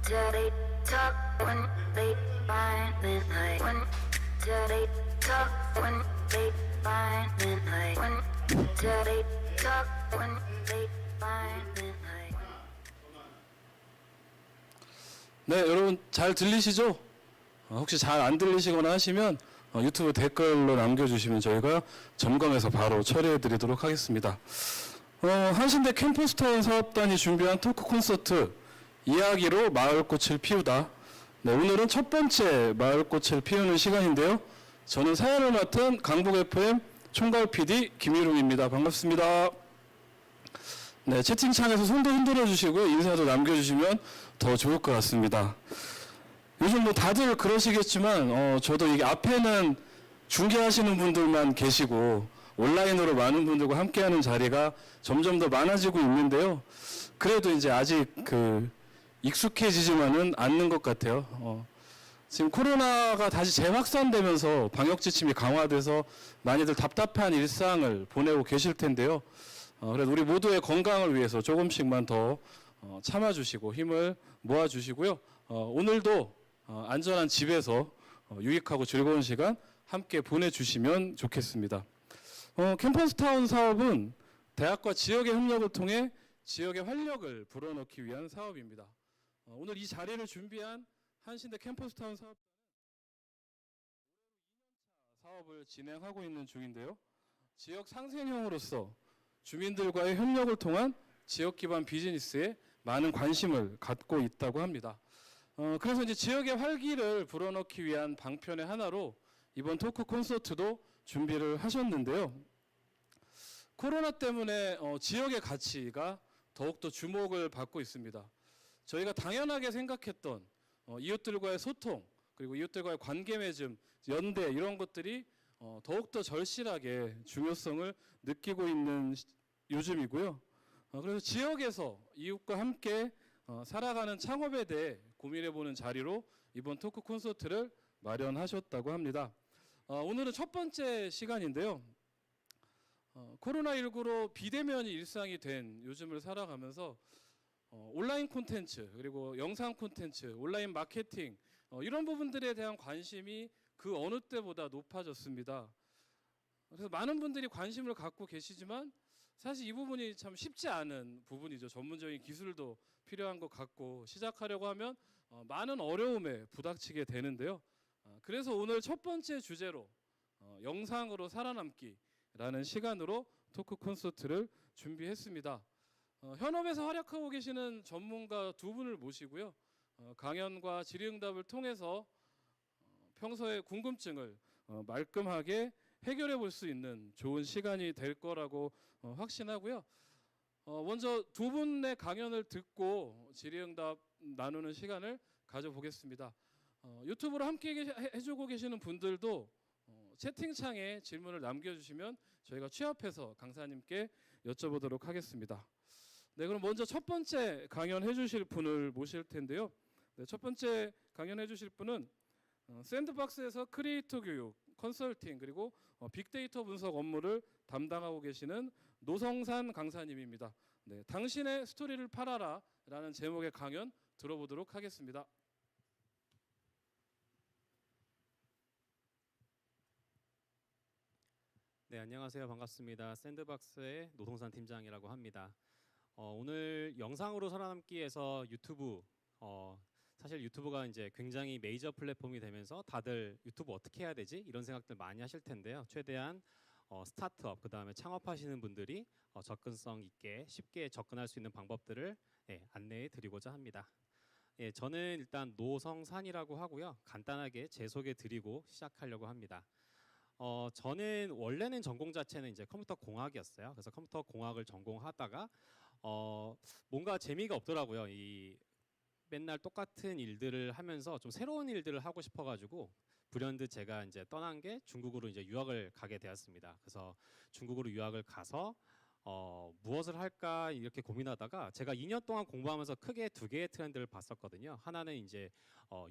till they talk, when they finally lie, when till they talk, when they finally lie, when till they talk, when they finally lie. 네, 여러분 잘 들리시죠? 혹시 잘 안 들리시거나 하시면 유튜브 댓글로 남겨주시면 저희가 점검해서 바로 처리해드리도록 하겠습니다. 한신대 캠퍼스타운 사업단이 준비한 토크 콘서트 이야기로 마을꽃을 피우다. 네, 오늘은 첫 번째 마을꽃을 피우는 시간인데요. 저는 사연을 맡은 강북 FM 총괄 PD 김일웅입니다. 반갑습니다. 네, 채팅창에서 손도 흔들어 주시고 인사도 남겨주시면 더 좋을 것 같습니다. 요즘 뭐 다들 그러시겠지만 저도 이게 앞에는 중계하시는 분들만 계시고 온라인으로 많은 분들과 함께하는 자리가 점점 더 많아지고 있는데요. 그래도 이제 아직 익숙해지지만은 않는 것 같아요. 지금 코로나가 다시 재확산되면서 방역 지침이 강화돼서 많이들 답답한 일상을 보내고 계실 텐데요. 그래도 우리 모두의 건강을 위해서 조금씩만 더 참아주시고 힘을 모아주시고요. 오늘도 안전한 집에서 유익하고 즐거운 시간 함께 보내주시면 좋겠습니다. 캠퍼스타운 사업은 대학과 지역의 협력을 통해 지역의 활력을 불어넣기 위한 사업입니다. 오늘 이 자리를 준비한 한신대 캠퍼스타운 사업을 진행하고 있는 중인데요. 지역 상생형으로서 주민들과의 협력을 통한 지역 기반 비즈니스에 많은 관심을 갖고 있다고 합니다. 그래서 이제 지역의 활기를 불어넣기 위한 방편의 하나로 이번 토크 콘서트도 준비를 하셨는데요. 코로나 때문에 지역의 가치가 더욱더 주목을 받고 있습니다. 저희가 당연하게 생각했던 이웃들과의 소통, 그리고 이웃들과의 관계 맺음, 연대 이런 것들이 더욱더 절실하게 중요성을 느끼고 있는 요즘이고요. 그래서 지역에서 이웃과 함께 살아가는 창업에 대해 고민해보는 자리로 이번 토크 콘서트를 마련하셨다고 합니다. 오늘은 첫 번째 시간인데요. 코로나19로 비대면이 일상이 된 요즘을 살아가면서 온라인 콘텐츠, 그리고 영상 콘텐츠, 온라인 마케팅 이런 부분들에 대한 관심이 그 어느 때보다 높아졌습니다. 그래서 많은 분들이 관심을 갖고 계시지만 사실 이 부분이 참 쉽지 않은 부분이죠. 전문적인 기술도 필요한 것 같고 시작하려고 하면 많은 어려움에 부닥치게 되는데요. 그래서 오늘 첫 번째 주제로 영상으로 살아남기라는 시간으로 토크 콘서트를 준비했습니다. 현업에서 활약하고 계시는 전문가 두 분을 모시고요. 강연과 질의응답을 통해서 평소의 궁금증을 말끔하게 해결해 볼 수 있는 좋은 시간이 될 거라고 확신하고요. 먼저 두 분의 강연을 듣고 질의응답 나누는 시간을 가져보겠습니다. 유튜브로 함께 해주고 계시는 분들도 채팅창에 질문을 남겨주시면 저희가 취합해서 강사님께 여쭤보도록 하겠습니다. 네, 그럼 먼저 첫 번째 강연 해주실 분을 모실 텐데요. 네, 첫 번째 강연 해주실 분은 샌드박스에서 크리에이터 교육, 컨설팅 그리고 빅데이터 분석 업무를 담당하고 계시는 노성산 강사님입니다. 네, 당신의 스토리를 팔아라 라는 제목의 강연 들어보도록 하겠습니다. 네, 안녕하세요. 반갑습니다. 샌드박스의 노성산 팀장이라고 합니다. 오늘 영상으로 살아남기에서 유튜브 사실 유튜브가 이제 굉장히 메이저 플랫폼이 되면서 다들 유튜브 어떻게 해야 되지? 이런 생각들 많이 하실 텐데요. 최대한 스타트업 그다음에 창업하시는 분들이 접근성 있게 쉽게 접근할 수 있는 방법들을 안내해 드리고자 합니다. 저는 일단 노성산이라고 하고요. 간단하게 제 소개 드리고 시작하려고 합니다. 저는 원래는 전공 자체는 이제 컴퓨터 공학이었어요. 그래서 컴퓨터 공학을 전공하다가 뭔가 재미가 없더라고요. 이 맨날 똑같은 일들을 하면서 좀 새로운 일들을 하고 싶어가지고 불현듯 제가 이제 떠난 게 중국으로 이제 유학을 가게 되었습니다. 그래서 중국으로 유학을 가서 무엇을 할까 이렇게 고민하다가 제가 2년 동안 공부하면서 크게 두 개의 트렌드를 봤었거든요. 하나는 이제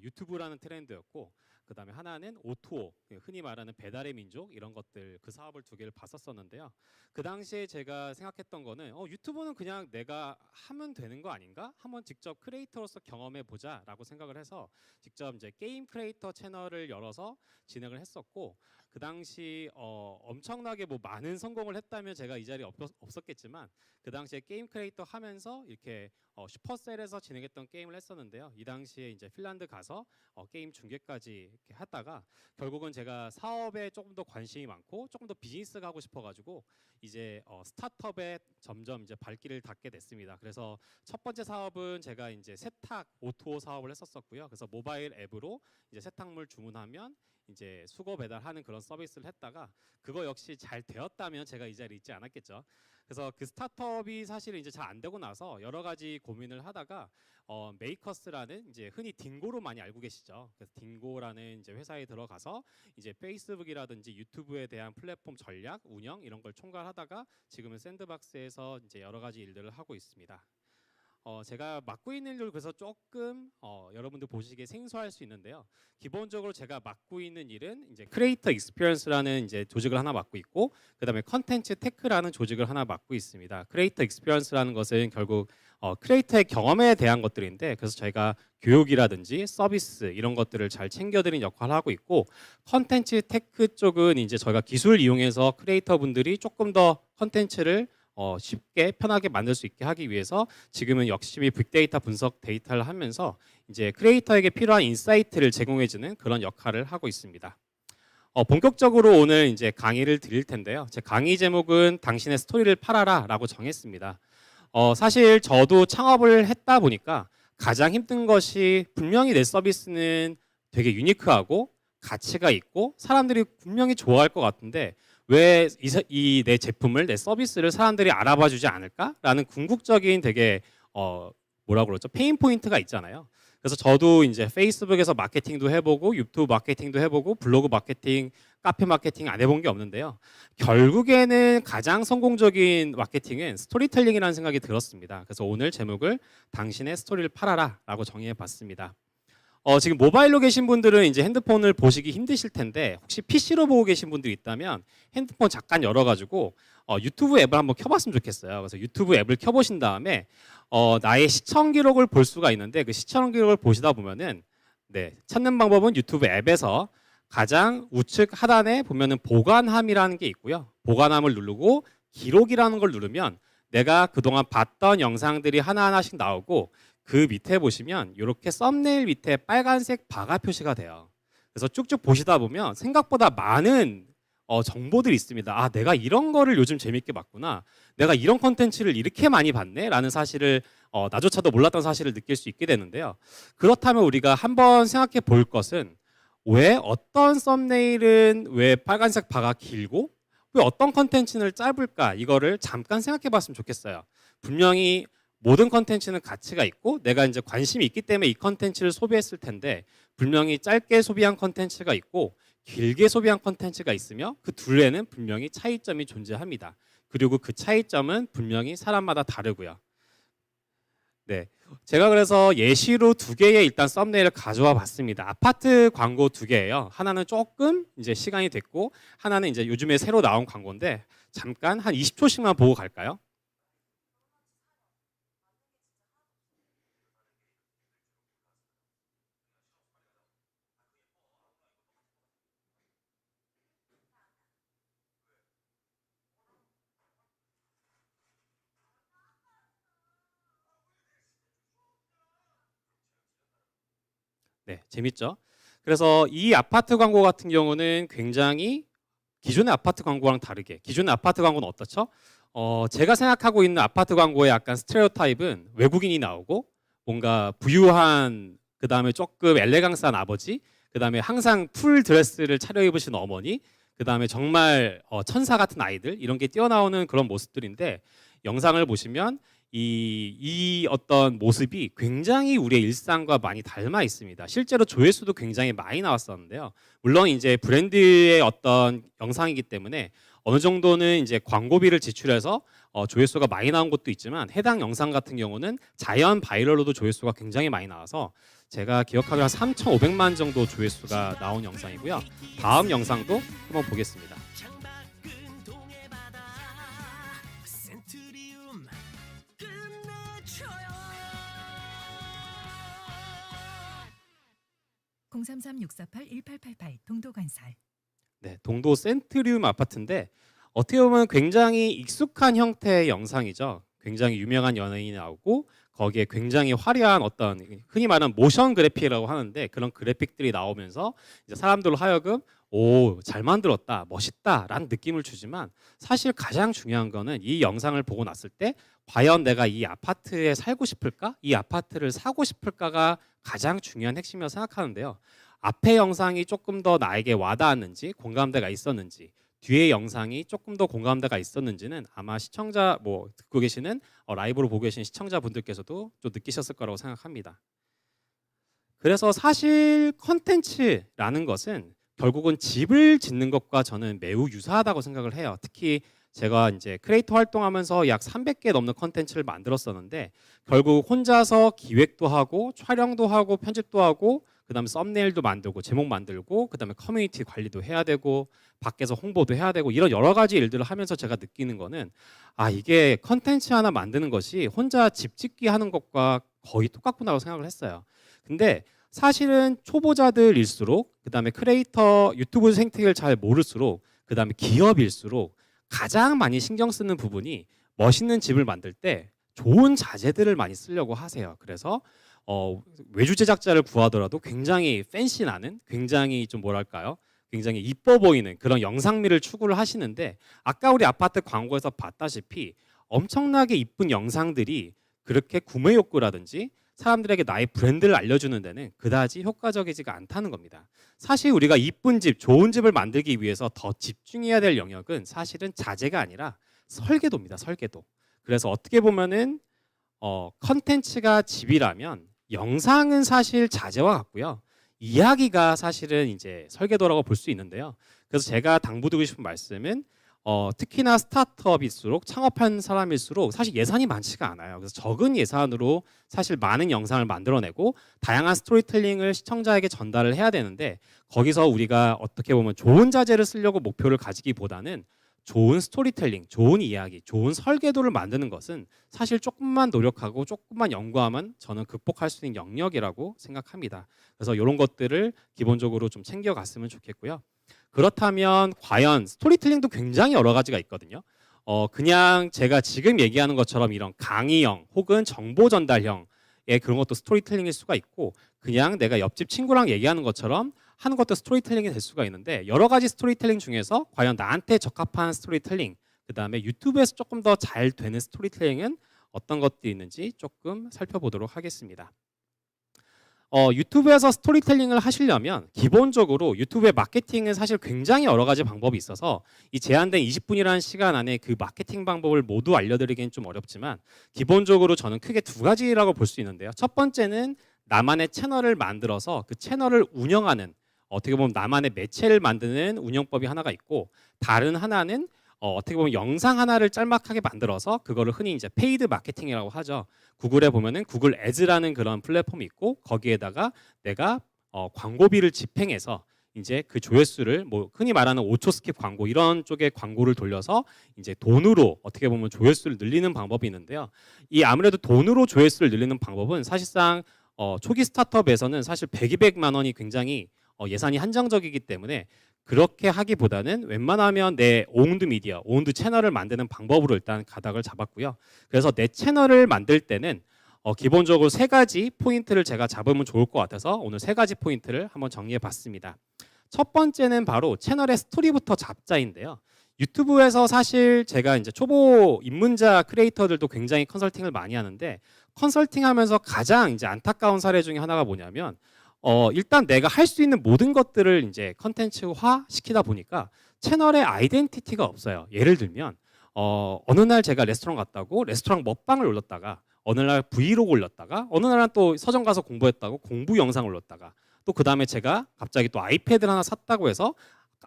유튜브라는 트렌드였고 그다음에 하나는 O2O, 흔히 말하는 배달의 민족 이런 것들 그 사업을 두 개를 봤었었는데요. 그 당시에 제가 생각했던 거는 유튜브는 그냥 내가 하면 되는 거 아닌가? 한번 직접 크리에이터로서 경험해 보자라고 생각을 해서 직접 이제 게임 크리에이터 채널을 열어서 진행을 했었고 그 당시 엄청나게 뭐 많은 성공을 했다면 제가 이 자리에 없었겠지만 그 당시에 게임 크리에이터 하면서 이렇게 슈퍼셀에서 진행했던 게임을 했었는데요. 이 당시에 이제 핀란드 가서 게임 중계까지 이렇게 하다가 결국은 제가 사업에 조금 더 관심이 많고 조금 더 비즈니스가 하고 싶어가지고 이제 스타트업에 점점 이제 발길을 닫게 됐습니다. 그래서 첫 번째 사업은 제가 이제 세탁 O2O 사업을 했었었고요. 그래서 모바일 앱으로 이제 세탁물 주문하면 이제 수거 배달하는 그런 서비스를 했다가 그거 역시 잘 되었다면 제가 이 자리에 있지 않았겠죠. 그래서 그 스타트업이 사실은 이제 잘 안 되고 나서 여러 가지 고민을 하다가 메이커스라는 이제 흔히 딩고로 많이 알고 계시죠. 그래서 딩고라는 이제 회사에 들어가서 이제 페이스북이라든지 유튜브에 대한 플랫폼 전략, 운영 이런 걸 총괄하다가 지금은 샌드박스에서 이제 여러 가지 일들을 하고 있습니다. 제가 맡고 있는 일을 그래서 조금 여러분들 보시기에 생소할 수 있는데요. 기본적으로 제가 맡고 있는 일은 이제 크리에이터 익스피리언스라는 이제 조직을 하나 맡고 있고 그다음에 컨텐츠 테크라는 조직을 하나 맡고 있습니다. 크리에이터 익스피리언스라는 것은 결국 크리에이터의 경험에 대한 것들인데 그래서 저희가 교육이라든지 서비스 이런 것들을 잘 챙겨드리는 역할을 하고 있고 컨텐츠 테크 쪽은 이제 저희가 기술 이용해서 크리에이터 분들이 조금 더 컨텐츠를 쉽게 편하게 만들 수 있게 하기 위해서 지금은 열심히 빅데이터 분석 데이터를 하면서 이제 크리에이터에게 필요한 인사이트를 제공해주는 그런 역할을 하고 있습니다. 본격적으로 오늘 이제 강의를 드릴 텐데요. 제 강의 제목은 당신의 스토리를 팔아라라고 정했습니다. 사실 저도 창업을 했다 보니까 가장 힘든 것이 분명히 내 서비스는 되게 유니크하고 가치가 있고 사람들이 분명히 좋아할 것 같은데 왜 이 내 제품을 내 서비스를 사람들이 알아봐 주지 않을까라는 궁극적인 되게 뭐라 그러죠? 페인 포인트가 있잖아요. 그래서 저도 이제 페이스북에서 마케팅도 해보고 유튜브 마케팅도 해보고 블로그 마케팅, 카페 마케팅 안 해본 게 없는데요. 결국에는 가장 성공적인 마케팅은 스토리텔링이라는 생각이 들었습니다. 그래서 오늘 제목을 당신의 스토리를 팔아라라고 정해봤습니다. 지금 모바일로 계신 분들은 이제 핸드폰을 보시기 힘드실 텐데 혹시 PC로 보고 계신 분들이 있다면 핸드폰 잠깐 열어가지고 유튜브 앱을 한번 켜봤으면 좋겠어요. 그래서 유튜브 앱을 켜보신 다음에 나의 시청 기록을 볼 수가 있는데 그 시청 기록을 보시다 보면은 찾는 방법은 유튜브 앱에서 가장 우측 하단에 보면은 보관함이라는 게 있고요. 보관함을 누르고 기록이라는 걸 누르면 내가 그동안 봤던 영상들이 하나하나씩 나오고 그 밑에 보시면 이렇게 썸네일 밑에 빨간색 바가 표시가 돼요. 그래서 쭉쭉 보시다 보면 생각보다 많은 정보들이 있습니다. 아, 내가 이런 거를 요즘 재밌게 봤구나. 내가 이런 컨텐츠를 이렇게 많이 봤네. 라는 사실을 나조차도 몰랐던 사실을 느낄 수 있게 되는데요. 그렇다면 우리가 한번 생각해 볼 것은 왜 어떤 썸네일은 왜 빨간색 바가 길고 왜 어떤 컨텐츠는 짧을까? 이거를 잠깐 생각해 봤으면 좋겠어요. 분명히 모든 컨텐츠는 가치가 있고 내가 이제 관심이 있기 때문에 이 컨텐츠를 소비했을 텐데 분명히 짧게 소비한 컨텐츠가 있고 길게 소비한 컨텐츠가 있으며 그 둘에는 분명히 차이점이 존재합니다. 그리고 그 차이점은 분명히 사람마다 다르고요. 제가 그래서 예시로 두 개의 일단 썸네일을 가져와 봤습니다. 아파트 광고 두 개예요. 하나는 조금 이제 시간이 됐고 하나는 이제 요즘에 새로 나온 광고인데 잠깐 한 20초씩만 보고 갈까요? 재밌죠? 그래서 이 아파트 광고 같은 경우는 굉장히 기존의 아파트 광고랑 다르게 기존의 아파트 광고는 어떻죠? 제가 생각하고 있는 아파트 광고의 약간 스테레오타입은 외국인이 나오고 뭔가 부유한 그 다음에 조금 엘레강스한 아버지 그 다음에 항상 풀 드레스를 차려입으신 어머니 그 다음에 정말 천사 같은 아이들 이런 게 뛰어나오는 그런 모습들인데 영상을 보시면 이 어떤 모습이 굉장히 우리의 일상과 많이 닮아 있습니다. 실제로 조회수도 굉장히 많이 나왔었는데요. 물론 이제 브랜드의 어떤 영상이기 때문에 어느 정도는 이제 광고비를 지출해서 조회수가 많이 나온 것도 있지만 해당 영상 같은 경우는 자연 바이럴로도 조회수가 굉장히 많이 나와서 제가 기억하기로 한 3,500만 정도 조회수가 나온 영상이고요. 다음 영상도 한번 보겠습니다. 창밖은 동해바다 센트리움 끝내줘요. 033-648-1888 동도건설. 네, 동도 센트리움 아파트인데 어떻게 보면 굉장히 익숙한 형태의 영상이죠. 굉장히 유명한 연예인이 나오고 거기에 굉장히 화려한 어떤 흔히 말하는 모션 그래픽이라고 하는데 그런 그래픽들이 나오면서 이제 사람들로 하여금 오, 잘 만들었다, 멋있다라는 느낌을 주지만 사실 가장 중요한 거는 이 영상을 보고 났을 때 과연 내가 이 아파트에 살고 싶을까? 이 아파트를 사고 싶을까가 가장 중요한 핵심이라고 생각하는데요. 앞에 영상이 조금 더 나에게 와닿았는지 공감대가 있었는지 뒤에 영상이 조금 더 공감대가 있었는지는 아마 시청자 듣고 계시는 라이브로 보고 계신 시청자분들께서도 좀 느끼셨을 거라고 생각합니다. 그래서 사실 컨텐츠라는 것은 결국은 집을 짓는 것과 저는 매우 유사하다고 생각을 해요. 특히 제가 이제 크리에이터 활동하면서 약 300개 넘는 컨텐츠를 만들었었는데 결국 혼자서 기획도 하고 촬영도 하고 편집도 하고 그다음에 썸네일도 만들고 제목 만들고 그다음에 커뮤니티 관리도 해야 되고 밖에서 홍보도 해야 되고 이런 여러 가지 일들을 하면서 제가 느끼는 거는 이게 컨텐츠 하나 만드는 것이 혼자 집 짓기 하는 것과 거의 똑같구나라고 생각을 했어요. 근데 사실은 초보자들일수록 그다음에 크리에이터 유튜브 생태계를 잘 모를수록 그다음에 기업일수록 가장 많이 신경 쓰는 부분이 멋있는 집을 만들 때 좋은 자재들을 많이 쓰려고 하세요. 그래서 외주 제작자를 구하더라도 굉장히 팬시 나는 굉장히 좀 뭐랄까요? 굉장히 이뻐 보이는 그런 영상미를 추구를 하시는데 아까 우리 아파트 광고에서 봤다시피 엄청나게 이쁜 영상들이 그렇게 구매 욕구라든지 사람들에게 나의 브랜드를 알려주는 데는 그다지 효과적이지가 않다는 겁니다. 사실 우리가 이쁜 집, 좋은 집을 만들기 위해서 더 집중해야 될 영역은 사실은 자재가 아니라 설계도입니다. 설계도. 그래서 어떻게 보면은 컨텐츠가 집이라면 영상은 사실 자재와 같고요. 이야기가 사실은 이제 설계도라고 볼 수 있는데요. 그래서 제가 당부드리고 싶은 말씀은 특히나 스타트업일수록 창업한 사람일수록 사실 예산이 많지가 않아요. 그래서 적은 예산으로 사실 많은 영상을 만들어내고 다양한 스토리텔링을 시청자에게 전달을 해야 되는데 거기서 우리가 어떻게 보면 좋은 자재를 쓰려고 목표를 가지기보다는 좋은 스토리텔링, 좋은 이야기, 좋은 설계도를 만드는 것은 사실 조금만 노력하고 조금만 연구하면 저는 극복할 수 있는 영역이라고 생각합니다. 그래서 이런 것들을 기본적으로 좀 챙겨갔으면 좋겠고요. 그렇다면 과연 스토리텔링도 굉장히 여러 가지가 있거든요. 그냥 제가 지금 얘기하는 것처럼 이런 강의형 혹은 정보 전달형의 그런 것도 스토리텔링일 수가 있고 그냥 내가 옆집 친구랑 얘기하는 것처럼 하는 것도 스토리텔링이 될 수가 있는데 여러 가지 스토리텔링 중에서 과연 나한테 적합한 스토리텔링 그다음에 유튜브에서 조금 더 잘 되는 스토리텔링은 어떤 것들이 있는지 조금 살펴보도록 하겠습니다. 유튜브에서 스토리텔링을 하시려면 기본적으로 유튜브의 마케팅은 사실 굉장히 여러 가지 방법이 있어서 이 제한된 20분이라는 시간 안에 그 마케팅 방법을 모두 알려드리기는 좀 어렵지만 기본적으로 저는 크게 두 가지라고 볼 수 있는데요. 첫 번째는 나만의 채널을 만들어서 그 채널을 운영하는 어떻게 보면 나만의 매체를 만드는 운영법이 하나가 있고 다른 하나는 어떻게 보면 영상 하나를 짤막하게 만들어서 그거를 흔히 이제 페이드 마케팅이라고 하죠. 구글에 보면은 구글 애즈라는 그런 플랫폼이 있고 거기에다가 내가 광고비를 집행해서 이제 그 조회수를 흔히 말하는 5초 스킵 광고 이런 쪽에 광고를 돌려서 이제 돈으로 어떻게 보면 조회수를 늘리는 방법이 있는데요. 이 아무래도 돈으로 조회수를 늘리는 방법은 사실상 초기 스타트업에서는 사실 100, 200만 원이 굉장히 예산이 한정적이기 때문에 그렇게 하기보다는 웬만하면 내 오운드 미디어, 오운드 채널을 만드는 방법으로 일단 가닥을 잡았고요. 그래서 내 채널을 만들 때는 기본적으로 세 가지 포인트를 제가 잡으면 좋을 것 같아서 오늘 세 가지 포인트를 한번 정리해 봤습니다. 첫 번째는 바로 채널의 스토리부터 잡자인데요. 유튜브에서 사실 제가 이제 초보 입문자 크리에이터들도 굉장히 컨설팅을 많이 하는데 컨설팅하면서 가장 이제 안타까운 사례 중에 하나가 뭐냐면 일단 내가 할 수 있는 모든 것들을 이제 컨텐츠화 시키다 보니까 채널의 아이덴티티가 없어요. 예를 들면 어느 날 제가 레스토랑 갔다고 레스토랑 먹방을 올렸다가 어느 날 브이로그 올렸다가 어느 날은 또 서점 가서 공부했다고 공부 영상을 올렸다가 또 그 다음에 제가 갑자기 또 아이패드를 하나 샀다고 해서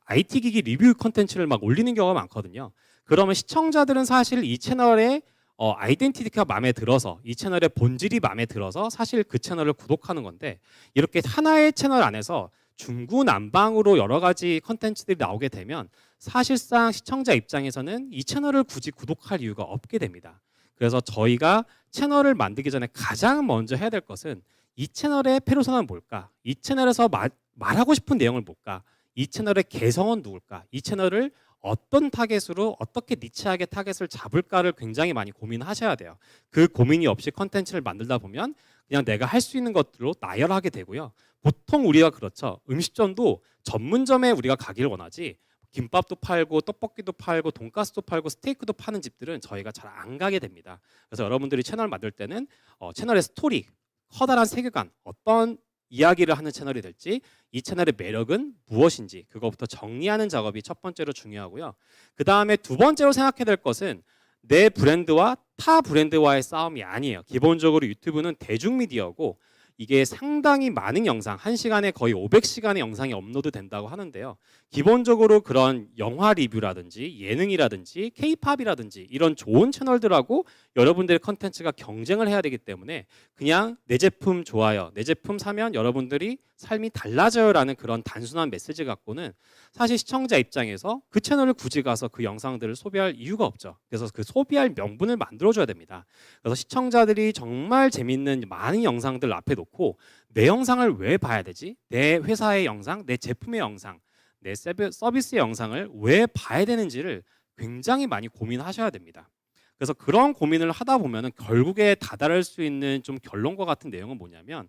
IT 기기 리뷰 컨텐츠를 막 올리는 경우가 많거든요. 그러면 시청자들은 사실 이 채널의 아이덴티티가 마음에 들어서 이 채널의 본질이 마음에 들어서 사실 그 채널을 구독하는 건데 이렇게 하나의 채널 안에서 중구난방으로 여러 가지 컨텐츠들이 나오게 되면 사실상 시청자 입장에서는 이 채널을 굳이 구독할 이유가 없게 됩니다. 그래서 저희가 채널을 만들기 전에 가장 먼저 해야 될 것은 이 채널의 페르소나는 뭘까? 이 채널에서 말하고 싶은 내용을 뭘까? 이 채널의 개성은 누굴까? 이 채널을 어떤 타겟으로 어떻게 니치하게 타겟을 잡을까를 굉장히 많이 고민하셔야 돼요. 그 고민이 없이 컨텐츠를 만들다 보면 그냥 내가 할 수 있는 것들로 나열하게 되고요. 보통 우리가 그렇죠. 음식점도 전문점에 우리가 가기를 원하지 김밥도 팔고 떡볶이도 팔고 돈가스도 팔고 스테이크도 파는 집들은 저희가 잘 안 가게 됩니다. 그래서 여러분들이 채널 만들 때는 채널의 스토리, 커다란 세계관, 어떤 이야기를 하는 채널이 될지 이 채널의 매력은 무엇인지 그거부터 정리하는 작업이 첫 번째로 중요하고요. 그 다음에 두 번째로 생각해야 될 것은 내 브랜드와 타 브랜드와의 싸움이 아니에요. 기본적으로 유튜브는 대중미디어고 이게 상당히 많은 영상, 1시간에 거의 500시간의 영상이 업로드 된다고 하는데요. 기본적으로 그런 영화 리뷰라든지 예능이라든지 K-팝이라든지 이런 좋은 채널들하고 여러분들의 컨텐츠가 경쟁을 해야 되기 때문에 그냥 내 제품 좋아요, 내 제품 사면 여러분들이 삶이 달라져요라는 그런 단순한 메시지 갖고는 사실 시청자 입장에서 그 채널을 굳이 가서 그 영상들을 소비할 이유가 없죠. 그래서 그 소비할 명분을 만들어줘야 됩니다. 그래서 시청자들이 정말 재밌는 많은 영상들 앞에 놓고 내 영상을 왜 봐야 되지? 내 회사의 영상, 내 제품의 영상, 내 서비스의 영상을 왜 봐야 되는지를 굉장히 많이 고민하셔야 됩니다. 그래서 그런 고민을 하다 보면 결국에 다다를 수 있는 좀 결론과 같은 내용은 뭐냐면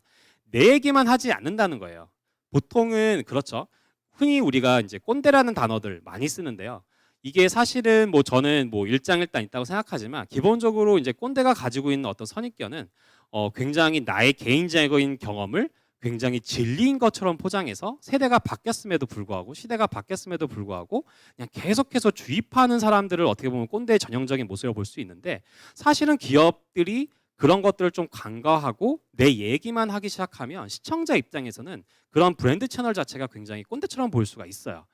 내 얘기만 하지 않는다는 거예요. 보통은 그렇죠. 흔히 우리가 이제 꼰대라는 단어들 많이 쓰는데요. 이게 사실은 뭐 저는 뭐 일장일단 있다고 생각하지만 기본적으로 이제 꼰대가 가지고 있는 어떤 선입견은 굉장히 나의 개인적인 경험을 굉장히 진리인 것처럼 포장해서 세대가 바뀌었음에도 불구하고 시대가 바뀌었음에도 불구하고 그냥 계속해서 주입하는 사람들을 어떻게 보면 꼰대의 전형적인 모습으로 볼 수 있는데 사실은 기업들이 그런 것들을 좀 간과하고 내 얘기만 하기 시작하면 시청자 입장에서는 그런 브랜드 채널 자체가 굉장히 꼰대처럼 보일 수가 있어요.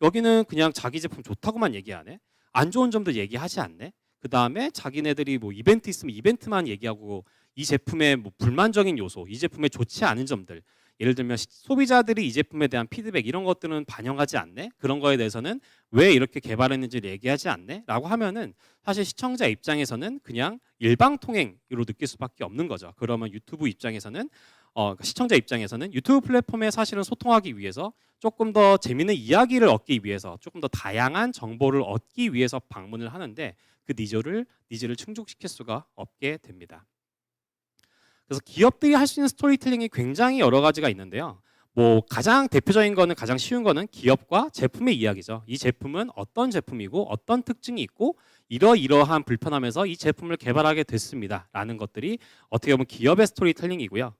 여기는 그냥 자기 제품 좋다고만 얘기하네. 안 좋은 점도 얘기하지 않네. 그 다음에 자기네들이 뭐 이벤트 있으면 이벤트만 얘기하고 이 제품의 뭐 불만적인 요소, 이 제품의 좋지 않은 점들, 예를 들면 소비자들이 이 제품에 대한 피드백 이런 것들은 반영하지 않네. 그런 거에 대해서는 왜 이렇게 개발했는지를 얘기하지 않네. 라고 하면은 사실 시청자 입장에서는 그냥 일방통행으로 느낄 수밖에 없는 거죠. 그러면 유튜브 입장에서는 시청자 입장에서는 유튜브 플랫폼에 사실은 소통하기 위해서 조금 더 재미있는 이야기를 얻기 위해서 조금 더 다양한 정보를 얻기 위해서 방문을 하는데 그 니즈를 충족시킬 수가 없게 됩니다. 그래서 기업들이 할 수 있는 스토리텔링이 굉장히 여러 가지가 있는데요. 뭐 가장 대표적인 거는 가장 쉬운 거는 기업과 제품의 이야기죠. 이 제품은 어떤 제품이고 어떤 특징이 있고 이러이러한 불편함에서 이 제품을 개발하게 됐습니다. 라는 것들이 어떻게 보면 기업의 스토리텔링이고요.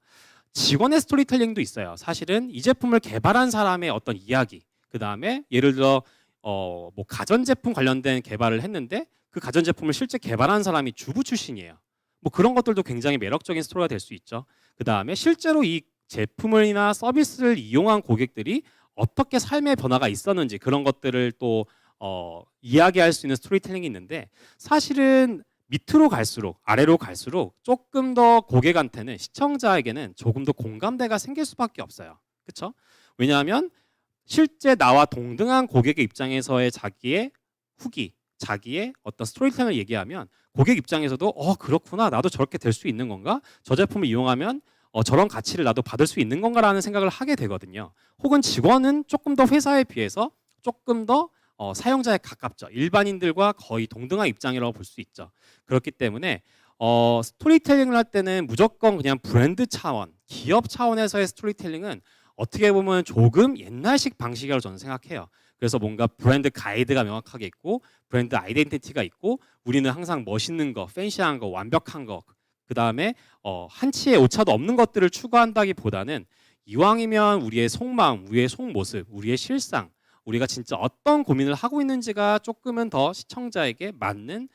직원의 스토리텔링도 있어요. 사실은 이 제품을 개발한 사람의 어떤 이야기, 그 다음에 예를 들어 뭐 가전제품 관련된 개발을 했는데 그 가전제품을 실제 개발한 사람이 주부 출신이에요. 뭐 그런 것들도 굉장히 매력적인 스토리가 될 수 있죠. 그 다음에 실제로 이 제품이나 서비스를 이용한 고객들이 어떻게 삶의 변화가 있었는지 그런 것들을 또 이야기할 수 있는 스토리텔링이 있는데 사실은 밑으로 갈수록 아래로 갈수록 조금 더 고객한테는 시청자에게는 조금 더 공감대가 생길 수밖에 없어요. 그렇죠? 왜냐하면 실제 나와 동등한 고객의 입장에서의 자기의 후기, 자기의 어떤 스토리텔링을 얘기하면 고객 입장에서도 그렇구나, 나도 저렇게 될 수 있는 건가? 저 제품을 이용하면 저런 가치를 나도 받을 수 있는 건가라는 생각을 하게 되거든요. 혹은 직원은 조금 더 회사에 비해서 조금 더 사용자에 가깝죠. 일반인들과 거의 동등한 입장이라고 볼 수 있죠. 그렇기 때문에 스토리텔링을 할 때는 무조건 그냥 브랜드 차원, 기업 차원에서의 스토리텔링은 어떻게 보면 조금 옛날식 방식이라고 저는 생각해요. 그래서 뭔가 브랜드 가이드가 명확하게 있고 브랜드 아이덴티티가 있고 우리는 항상 멋있는 거, 팬시한 거, 완벽한 거, 그 다음에 한치의 오차도 없는 것들을 추구한다기보다는 이왕이면 우리의 속마음, 우리의 속모습, 우리의 실상, 우리가 진짜 어떤 고민을 하고 있는지가 조금은 더 시청자에게 맞는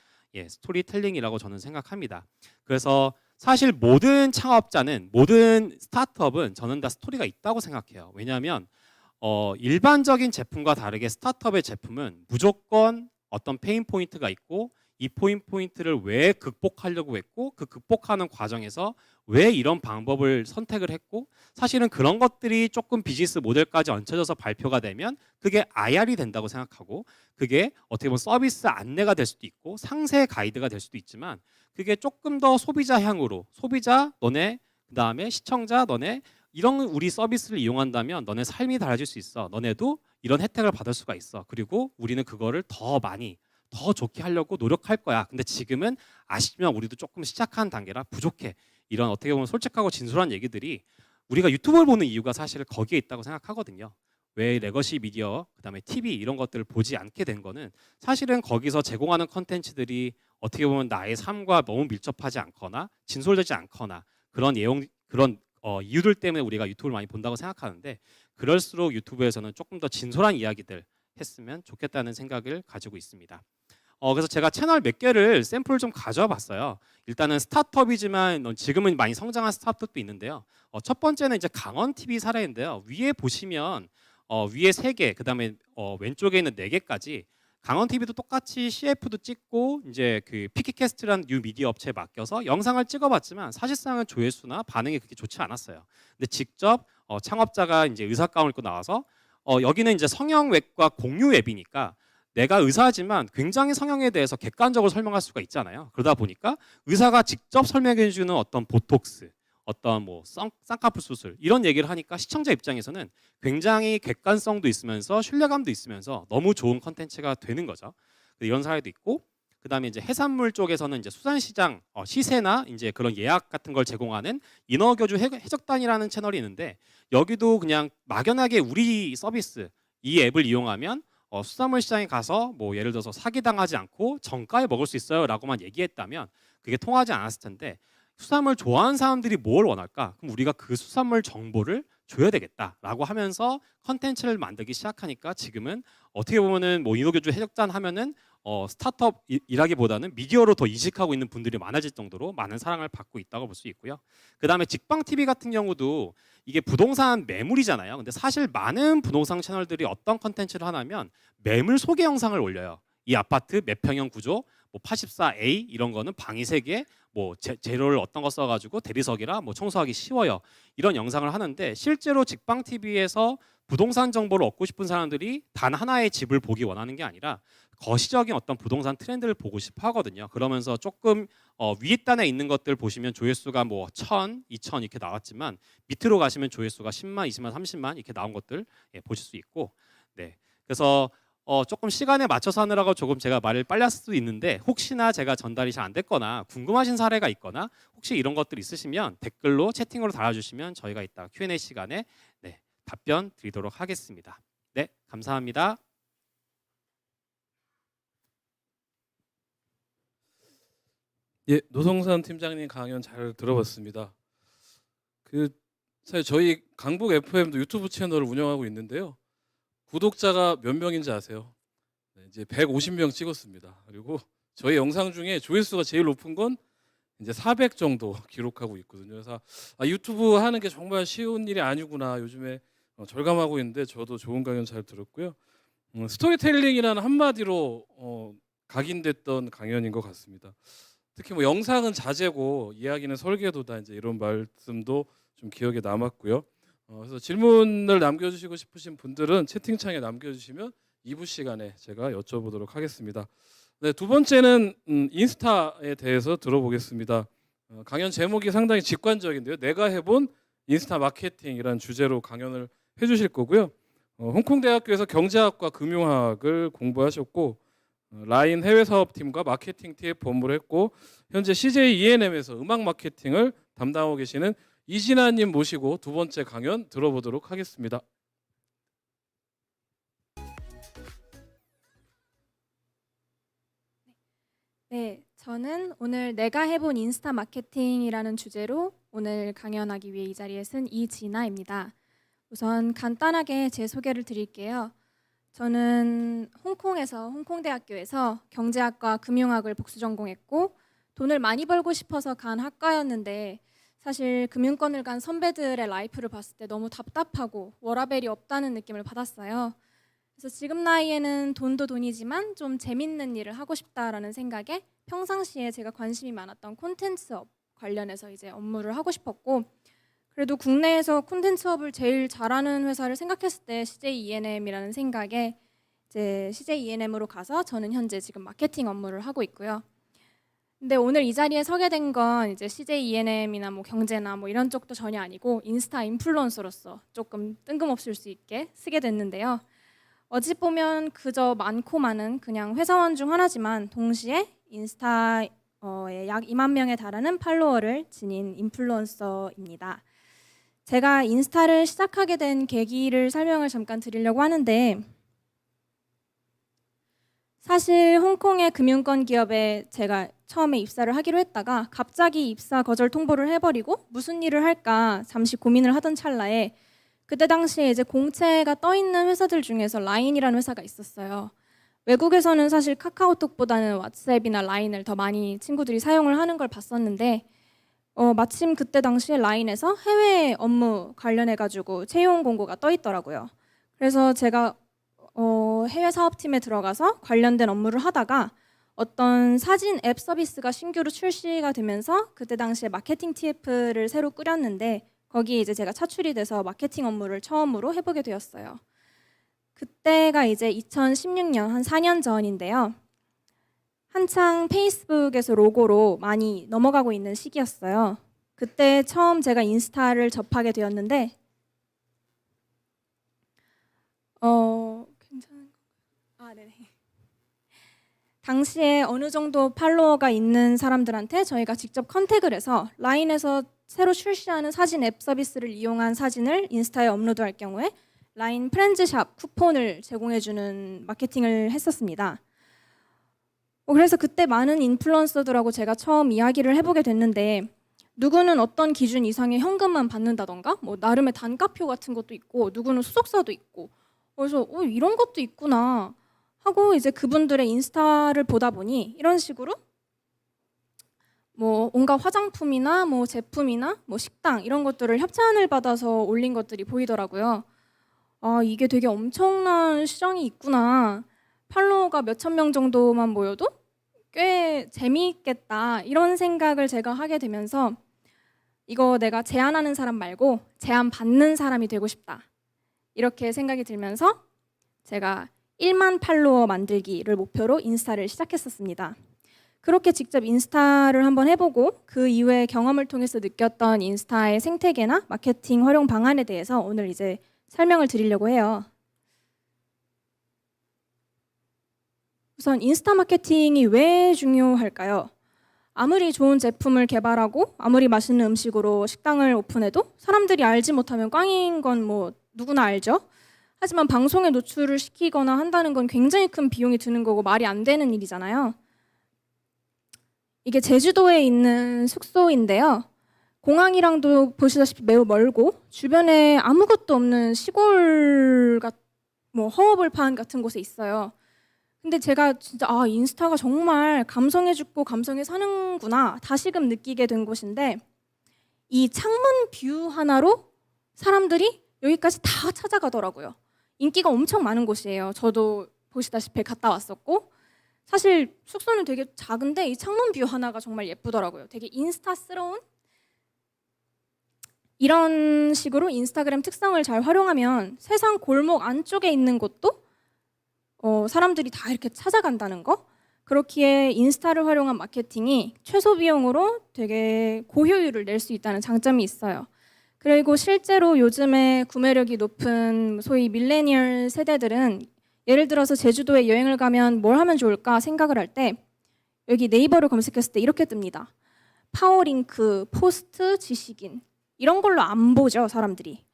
스토리텔링이라고 저는 생각합니다. 그래서 사실 모든 창업자는, 모든 스타트업은 저는 다 스토리가 있다고 생각해요. 왜냐하면 일반적인 제품과 다르게 스타트업의 제품은 무조건 어떤 페인 포인트가 있고 이 포인트를 왜 극복하려고 했고 그 극복하는 과정에서 왜 이런 방법을 선택을 했고 사실은 그런 것들이 조금 비즈니스 모델까지 얹혀져서 발표가 되면 그게 IR이 된다고 생각하고 그게 어떻게 보면 서비스 안내가 될 수도 있고 상세 가이드가 될 수도 있지만 그게 조금 더 소비자 향으로 소비자 너네 그다음에 시청자 너네 이런 우리 서비스를 이용한다면 너네 삶이 달라질 수 있어. 너네도 이런 혜택을 받을 수가 있어. 그리고 우리는 그거를 더 많이 더 좋게 하려고 노력할 거야. 근데 지금은 아쉽지만 우리도 조금 시작한 단계라 부족해. 이런 어떻게 보면 솔직하고 진솔한 얘기들이 우리가 유튜브를 보는 이유가 사실 거기에 있다고 생각하거든요. 왜 레거시 미디어, 그다음에 TV 이런 것들을 보지 않게 된 거는 사실은 거기서 제공하는 컨텐츠들이 어떻게 보면 나의 삶과 너무 밀접하지 않거나 진솔되지 않거나 그런 이유들 때문에 우리가 유튜브를 많이 본다고 생각하는데 그럴수록 유튜브에서는 조금 더 진솔한 이야기들 했으면 좋겠다는 생각을 가지고 있습니다. 그래서 제가 채널 몇 개를 샘플을 좀 가져와 봤어요. 일단은 스타트업이지만 지금은 많이 성장한 스타트업도 있는데요. 첫 번째는 이제 강원 TV 사례인데요. 위에 보시면 위에 3개, 그다음에 왼쪽에 있는 4개까지 강원 TV도 똑같이 CF도 찍고 이제 그 피키캐스트라는 뉴 미디어 업체에 맡겨서 영상을 찍어봤지만 사실상은 조회수나 반응이 그렇게 좋지 않았어요. 근데 직접 창업자가 이제 의사 가운을 입고 나와서 여기는 이제 성형외과 공유 앱이니까 내가 의사지만 굉장히 성형에 대해서 객관적으로 설명할 수가 있잖아요. 그러다 보니까 의사가 직접 설명해주는 어떤 보톡스, 어떤 뭐 쌍꺼풀 수술 이런 얘기를 하니까 시청자 입장에서는 굉장히 객관성도 있으면서 신뢰감도 있으면서 너무 좋은 컨텐츠가 되는 거죠. 이런 사례도 있고, 그다음에 이제 해산물 쪽에서는 이제 수산시장 시세나 이제 그런 예약 같은 걸 제공하는 인어교주 해적단이라는 채널이 있는데 여기도 그냥 막연하게 우리 서비스 이 앱을 이용하면 수산물 시장에 가서 뭐 예를 들어서 사기당하지 않고 정가에 먹을 수 있어요라고만 얘기했다면 그게 통하지 않았을 텐데 수산물 좋아하는 사람들이 뭘 원할까? 그럼 우리가 그 수산물 정보를 줘야 되겠다라고 하면서 컨텐츠를 만들기 시작하니까 지금은 어떻게 보면은 뭐 인어교주 해적단 하면은 스타트업이라기보다는 미디어로 더 인식하고 있는 분들이 많아질 정도로 많은 사랑을 받고 있다고 볼 수 있고요. 그다음에 직방 TV 같은 경우도 이게 부동산 매물이잖아요. 근데 사실 많은 부동산 채널들이 어떤 컨텐츠를 하냐면 매물 소개 영상을 올려요. 이 아파트 몇 평형 구조, 뭐 84A 이런 거는 방이 3개, 뭐 재료를 어떤 거 써가지고 대리석이라 뭐 청소하기 쉬워요. 이런 영상을 하는데 실제로 직방 TV에서 부동산 정보를 얻고 싶은 사람들이 단 하나의 집을 보기 원하는 게 아니라 거시적인 어떤 부동산 트렌드를 보고 싶어 하거든요. 그러면서 조금 윗단에 있는 것들 보시면 조회수가 뭐 1000, 2000 이렇게 나왔지만 밑으로 가시면 조회수가 10만, 20만, 30만 이렇게 나온 것들 보실 수 있고, 네. 그래서 조금 시간에 맞춰서 하느라고 조금 제가 말을 빨리 할 수도 있는데 혹시나 제가 전달이 잘 안 됐거나 궁금하신 사례가 있거나 혹시 이런 것들 있으시면 댓글로 채팅으로 달아주시면 저희가 이따 Q&A 시간에 네, 답변 드리도록 하겠습니다. 네, 감사합니다. 예, 노성산 팀장님 강연 잘 들어봤습니다. 사실 저희 강북 FM도 유튜브 채널을 운영하고 있는데요. 구독자가 몇 명인지 아세요? 네, 이제 150명 찍었습니다. 그리고 저희 영상 중에 조회수가 제일 높은 건 이제 400 정도 기록하고 있거든요. 그래서 유튜브 하는 게 정말 쉬운 일이 아니구나 요즘에 절감하고 있는데 저도 좋은 강연 잘 들었고요. 스토리텔링이라는 한마디로 각인됐던 강연인 것 같습니다. 특히 뭐 영상은 자재고 이야기는 설계도다 이제 이런 말씀도 좀 기억에 남았고요. 그래서 질문을 남겨주시고 싶으신 분들은 채팅창에 남겨주시면 2부 시간에 제가 여쭤보도록 하겠습니다. 네, 두 번째는 인스타에 대해서 들어보겠습니다. 강연 제목이 상당히 직관적인데요. 내가 해본 인스타 마케팅이라는 주제로 강연을 해주실 거고요. 홍콩대학교에서 경제학과 금융학을 공부하셨고 라인 해외 사업팀과 마케팅 TF 업무를 했고 현재 CJ ENM에서 음악 마케팅을 담당하고 계시는 이진아님 모시고 두 번째 강연 들어보도록 하겠습니다. 네, 저는 오늘 내가 해본 인스타 마케팅이라는 주제로 오늘 강연하기 위해 이 자리에 쓴 이진아입니다. 우선 간단하게 제 소개를 드릴게요. 저는 홍콩대학교에서 경제학과 금융학을 복수 전공했고 돈을 많이 벌고 싶어서 간 학과였는데 사실 금융권을 간 선배들의 라이프를 봤을 때 너무 답답하고 워라밸이 없다는 느낌을 받았어요. 그래서 지금 나이에는 돈도 돈이지만 좀 재밌는 일을 하고 싶다라는 생각에 평상시에 제가 관심이 많았던 콘텐츠업 관련해서 이제 업무를 하고 싶었고, 그래도 국내에서 콘텐츠업을 제일 잘하는 회사를 생각했을 때 CJ E&M이라는 생각에 이제 CJ E&M으로 가서 저는 현재 지금 마케팅 업무를 하고 있고요. 근데 오늘 이 자리에 서게 된 건 이제 CJ E&M이나 뭐 경제나 뭐 이런 쪽도 전혀 아니고 인스타 인플루언서로서 조금 뜬금없을 수 있게 쓰게 됐는데요. 어찌 보면 그저 많고 많은 그냥 회사원 중 하나지만 동시에 인스타에 약 2만 명에 달하는 팔로워를 지닌 인플루언서입니다. 제가 인스타를 시작하게 된 계기를 설명을 잠깐 드리려고 하는데, 사실 홍콩의 금융권 기업에 제가 처음에 입사를 하기로 했다가 갑자기 입사 거절 통보를 해버리고 무슨 일을 할까 잠시 고민을 하던 찰나에 그때 당시에 이제 공채가 떠 있는 회사들 중에서 라인이라는 회사가 있었어요. 외국에서는 사실 카카오톡보다는 왓츠앱이나 라인을 더 많이 친구들이 사용을 하는 걸 봤었는데 마침 그때 당시에 라인에서 해외 업무 관련해가지고 채용 공고가 떠 있더라고요. 그래서 제가 해외 사업팀에 들어가서 관련된 업무를 하다가 어떤 사진 앱 서비스가 신규로 출시가 되면서 그때 당시에 마케팅 TF를 새로 꾸렸는데 거기에 이제 제가 차출이 돼서 마케팅 업무를 처음으로 해보게 되었어요. 그때가 이제 2016년 한 4년 전인데요. 한창 페이스북에서 로고로 많이 넘어가고 있는 시기였어요. 그때 처음 제가 인스타를 접하게 되었는데 괜찮은 건가요? 네네. 당시에 어느 정도 팔로워가 있는 사람들한테 저희가 직접 컨택을 해서 라인에서 새로 출시하는 사진 앱 서비스를 이용한 사진을 인스타에 업로드할 경우에 라인 프렌즈샵 쿠폰을 제공해주는 마케팅을 했었습니다. 그래서 그때 많은 인플루언서들하고 제가 처음 이야기를 해보게 됐는데 누구는 어떤 기준 이상의 현금만 받는다던가 뭐 나름의 단가표 같은 것도 있고 누구는 소속사도 있고 그래서 이런 것도 있구나 하고 이제 그분들의 인스타를 보다 보니 이런 식으로 뭐 온갖 화장품이나 뭐 제품이나 뭐 식당 이런 것들을 협찬을 받아서 올린 것들이 보이더라고요. 이게 되게 엄청난 시장이 있구나. 팔로워가 몇천 명 정도만 모여도 꽤 재미있겠다 이런 생각을 제가 하게 되면서 이거 내가 제안하는 사람 말고 제안 받는 사람이 되고 싶다 이렇게 생각이 들면서 제가 1만 팔로워 만들기를 목표로 인스타를 시작했었습니다. 그렇게 직접 인스타를 한번 해보고 그 이후에 경험을 통해서 느꼈던 인스타의 생태계나 마케팅 활용 방안에 대해서 오늘 이제 설명을 드리려고 해요. 우선 인스타 마케팅이 왜 중요할까요? 아무리 좋은 제품을 개발하고 아무리 맛있는 음식으로 식당을 오픈해도 사람들이 알지 못하면 꽝인 건 뭐 누구나 알죠. 하지만 방송에 노출을 시키거나 한다는 건 굉장히 큰 비용이 드는 거고 말이 안 되는 일이잖아요. 이게 제주도에 있는 숙소인데요. 공항이랑도 보시다시피 매우 멀고 주변에 아무것도 없는 시골 뭐 허허벌판 같은 곳에 있어요. 근데 제가 진짜 인스타가 정말 감성에 죽고 감성에 사는구나 다시금 느끼게 된 곳인데 이 창문 뷰 하나로 사람들이 여기까지 다 찾아가더라고요. 인기가 엄청 많은 곳이에요. 저도 보시다시피 갔다 왔었고 사실 숙소는 되게 작은데 이 창문 뷰 하나가 정말 예쁘더라고요. 되게 인스타스러운 이런 식으로 인스타그램 특성을 잘 활용하면 세상 골목 안쪽에 있는 곳도 사람들이 다 이렇게 찾아간다는 거. 그렇기에 인스타를 활용한 마케팅이 최소 비용으로 되게 고효율을 낼 수 있다는 장점이 있어요. 그리고 실제로 요즘에 구매력이 높은 소위 밀레니얼 세대들은 예를 들어서 제주도에 여행을 가면 뭘 하면 좋을까 생각을 할 때 여기 네이버를 검색했을 때 이렇게 뜹니다. 파워링크, 포스트, 지식인 이런 걸로 안 보죠 사람들이.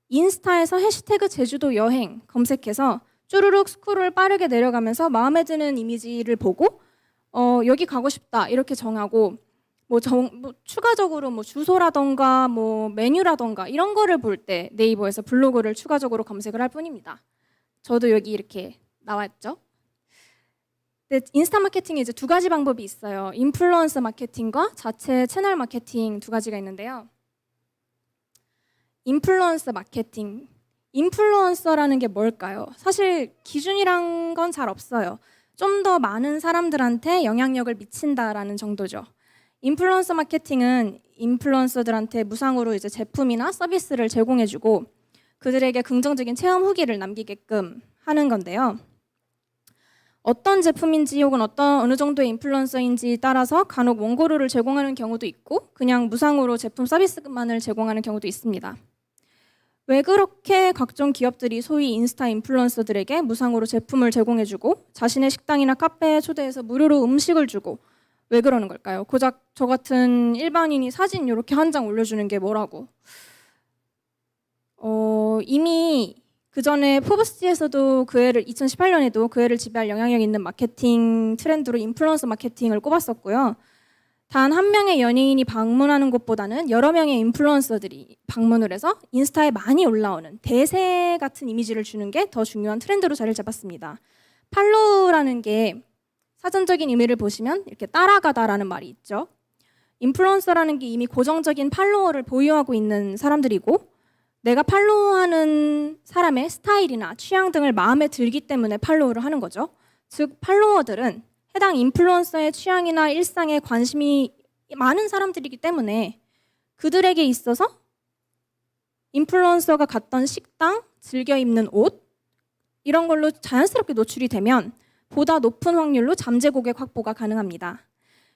인스타에서 해시태그 제주도 여행 검색해서 쭈루룩 스크롤을 빠르게 내려가면서 마음에 드는 이미지를 보고 여기 가고 싶다 이렇게 정하고 뭐 추가적으로 뭐 주소라던가 뭐 메뉴라던가 이런 거를 볼 때 네이버에서 블로그를 추가적으로 검색을 할 뿐입니다. 저도 여기 이렇게 나왔죠. 근데 인스타 마케팅에 이제 두 가지 방법이 있어요. 인플루언서 마케팅과 자체 채널 마케팅 두 가지가 있는데요. 인플루언서 마케팅. 인플루언서라는 게 뭘까요? 사실 기준이란 건 잘 없어요. 좀 더 많은 사람들한테 영향력을 미친다라는 정도죠. 인플루언서 마케팅은 인플루언서들한테 무상으로 이제 제품이나 서비스를 제공해주고 그들에게 긍정적인 체험 후기를 남기게끔 하는 건데요. 어떤 제품인지 혹은 어느 정도의 인플루언서인지 따라서 간혹 원고료를 제공하는 경우도 있고 그냥 무상으로 제품 서비스만을 제공하는 경우도 있습니다. 왜 그렇게 각종 기업들이 소위 인스타 인플루언서들에게 무상으로 제품을 제공해주고 자신의 식당이나 카페에 초대해서 무료로 음식을 주고 왜 그러는 걸까요? 고작 저 같은 일반인이 사진 이렇게 한 장 올려주는 게 뭐라고? 이미 그 전에 포브스지에서도 2018년에도 그 해를 지배할 영향력 있는 마케팅 트렌드로 인플루언서 마케팅을 꼽았었고요. 단 한 명의 연예인이 방문하는 것보다는 여러 명의 인플루언서들이 방문을 해서 인스타에 많이 올라오는 대세 같은 이미지를 주는 게 더 중요한 트렌드로 자리를 잡았습니다. 팔로우라는 게 사전적인 의미를 보시면 이렇게 따라가다라는 말이 있죠. 인플루언서라는 게 이미 고정적인 팔로워를 보유하고 있는 사람들이고 내가 팔로우하는 사람의 스타일이나 취향 등을 마음에 들기 때문에 팔로우를 하는 거죠. 즉 팔로워들은 해당 인플루언서의 취향이나 일상에 관심이 많은 사람들이기 때문에 그들에게 있어서 인플루언서가 갔던 식당, 즐겨 입는 옷 이런 걸로 자연스럽게 노출이 되면 보다 높은 확률로 잠재 고객 확보가 가능합니다.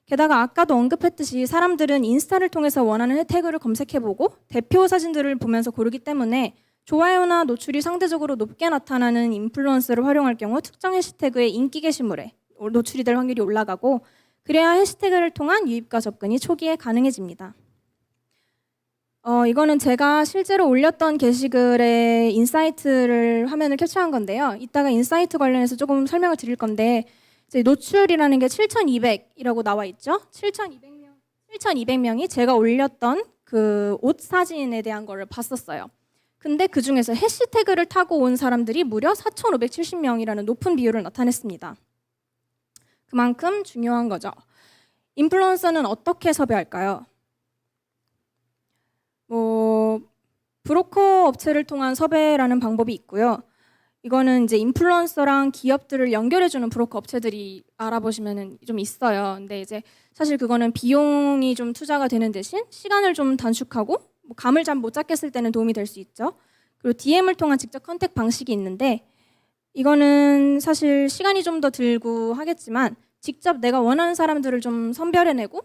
게다가 아까도 언급했듯이 사람들은 인스타를 통해서 원하는 태그를 검색해보고 대표 사진들을 보면서 고르기 때문에 좋아요나 노출이 상대적으로 높게 나타나는 인플루언서를 활용할 경우 특정 해시태그의 인기 게시물에 노출이 될 확률이 올라가고 그래야 해시태그를 통한 유입과 접근이 초기에 가능해집니다. 이거는 제가 실제로 올렸던 게시글의 인사이트를 화면을 캡처한 건데요. 이따가 인사이트 관련해서 조금 설명을 드릴 건데 이제 노출이라는 게 7,200이라고 나와 있죠. 7,200명이 제가 올렸던 그 옷 사진에 대한 거를 봤었어요. 근데 그 중에서 해시태그를 타고 온 사람들이 무려 4,570명이라는 높은 비율을 나타냈습니다. 그만큼 중요한 거죠. 인플루언서는 어떻게 섭외할까요? 브로커 업체를 통한 섭외라는 방법이 있고요. 이거는 이제 인플루언서랑 기업들을 연결해주는 브로커 업체들이 알아보시면은 좀 있어요. 근데 이제 사실 그거는 비용이 좀 투자가 되는 대신 시간을 좀 단축하고 감을 잘 못 잡겠을 때는 도움이 될 수 있죠. 그리고 DM을 통한 직접 컨택 방식이 있는데 이거는 사실 시간이 좀 더 들고 하겠지만 직접 내가 원하는 사람들을 좀 선별해내고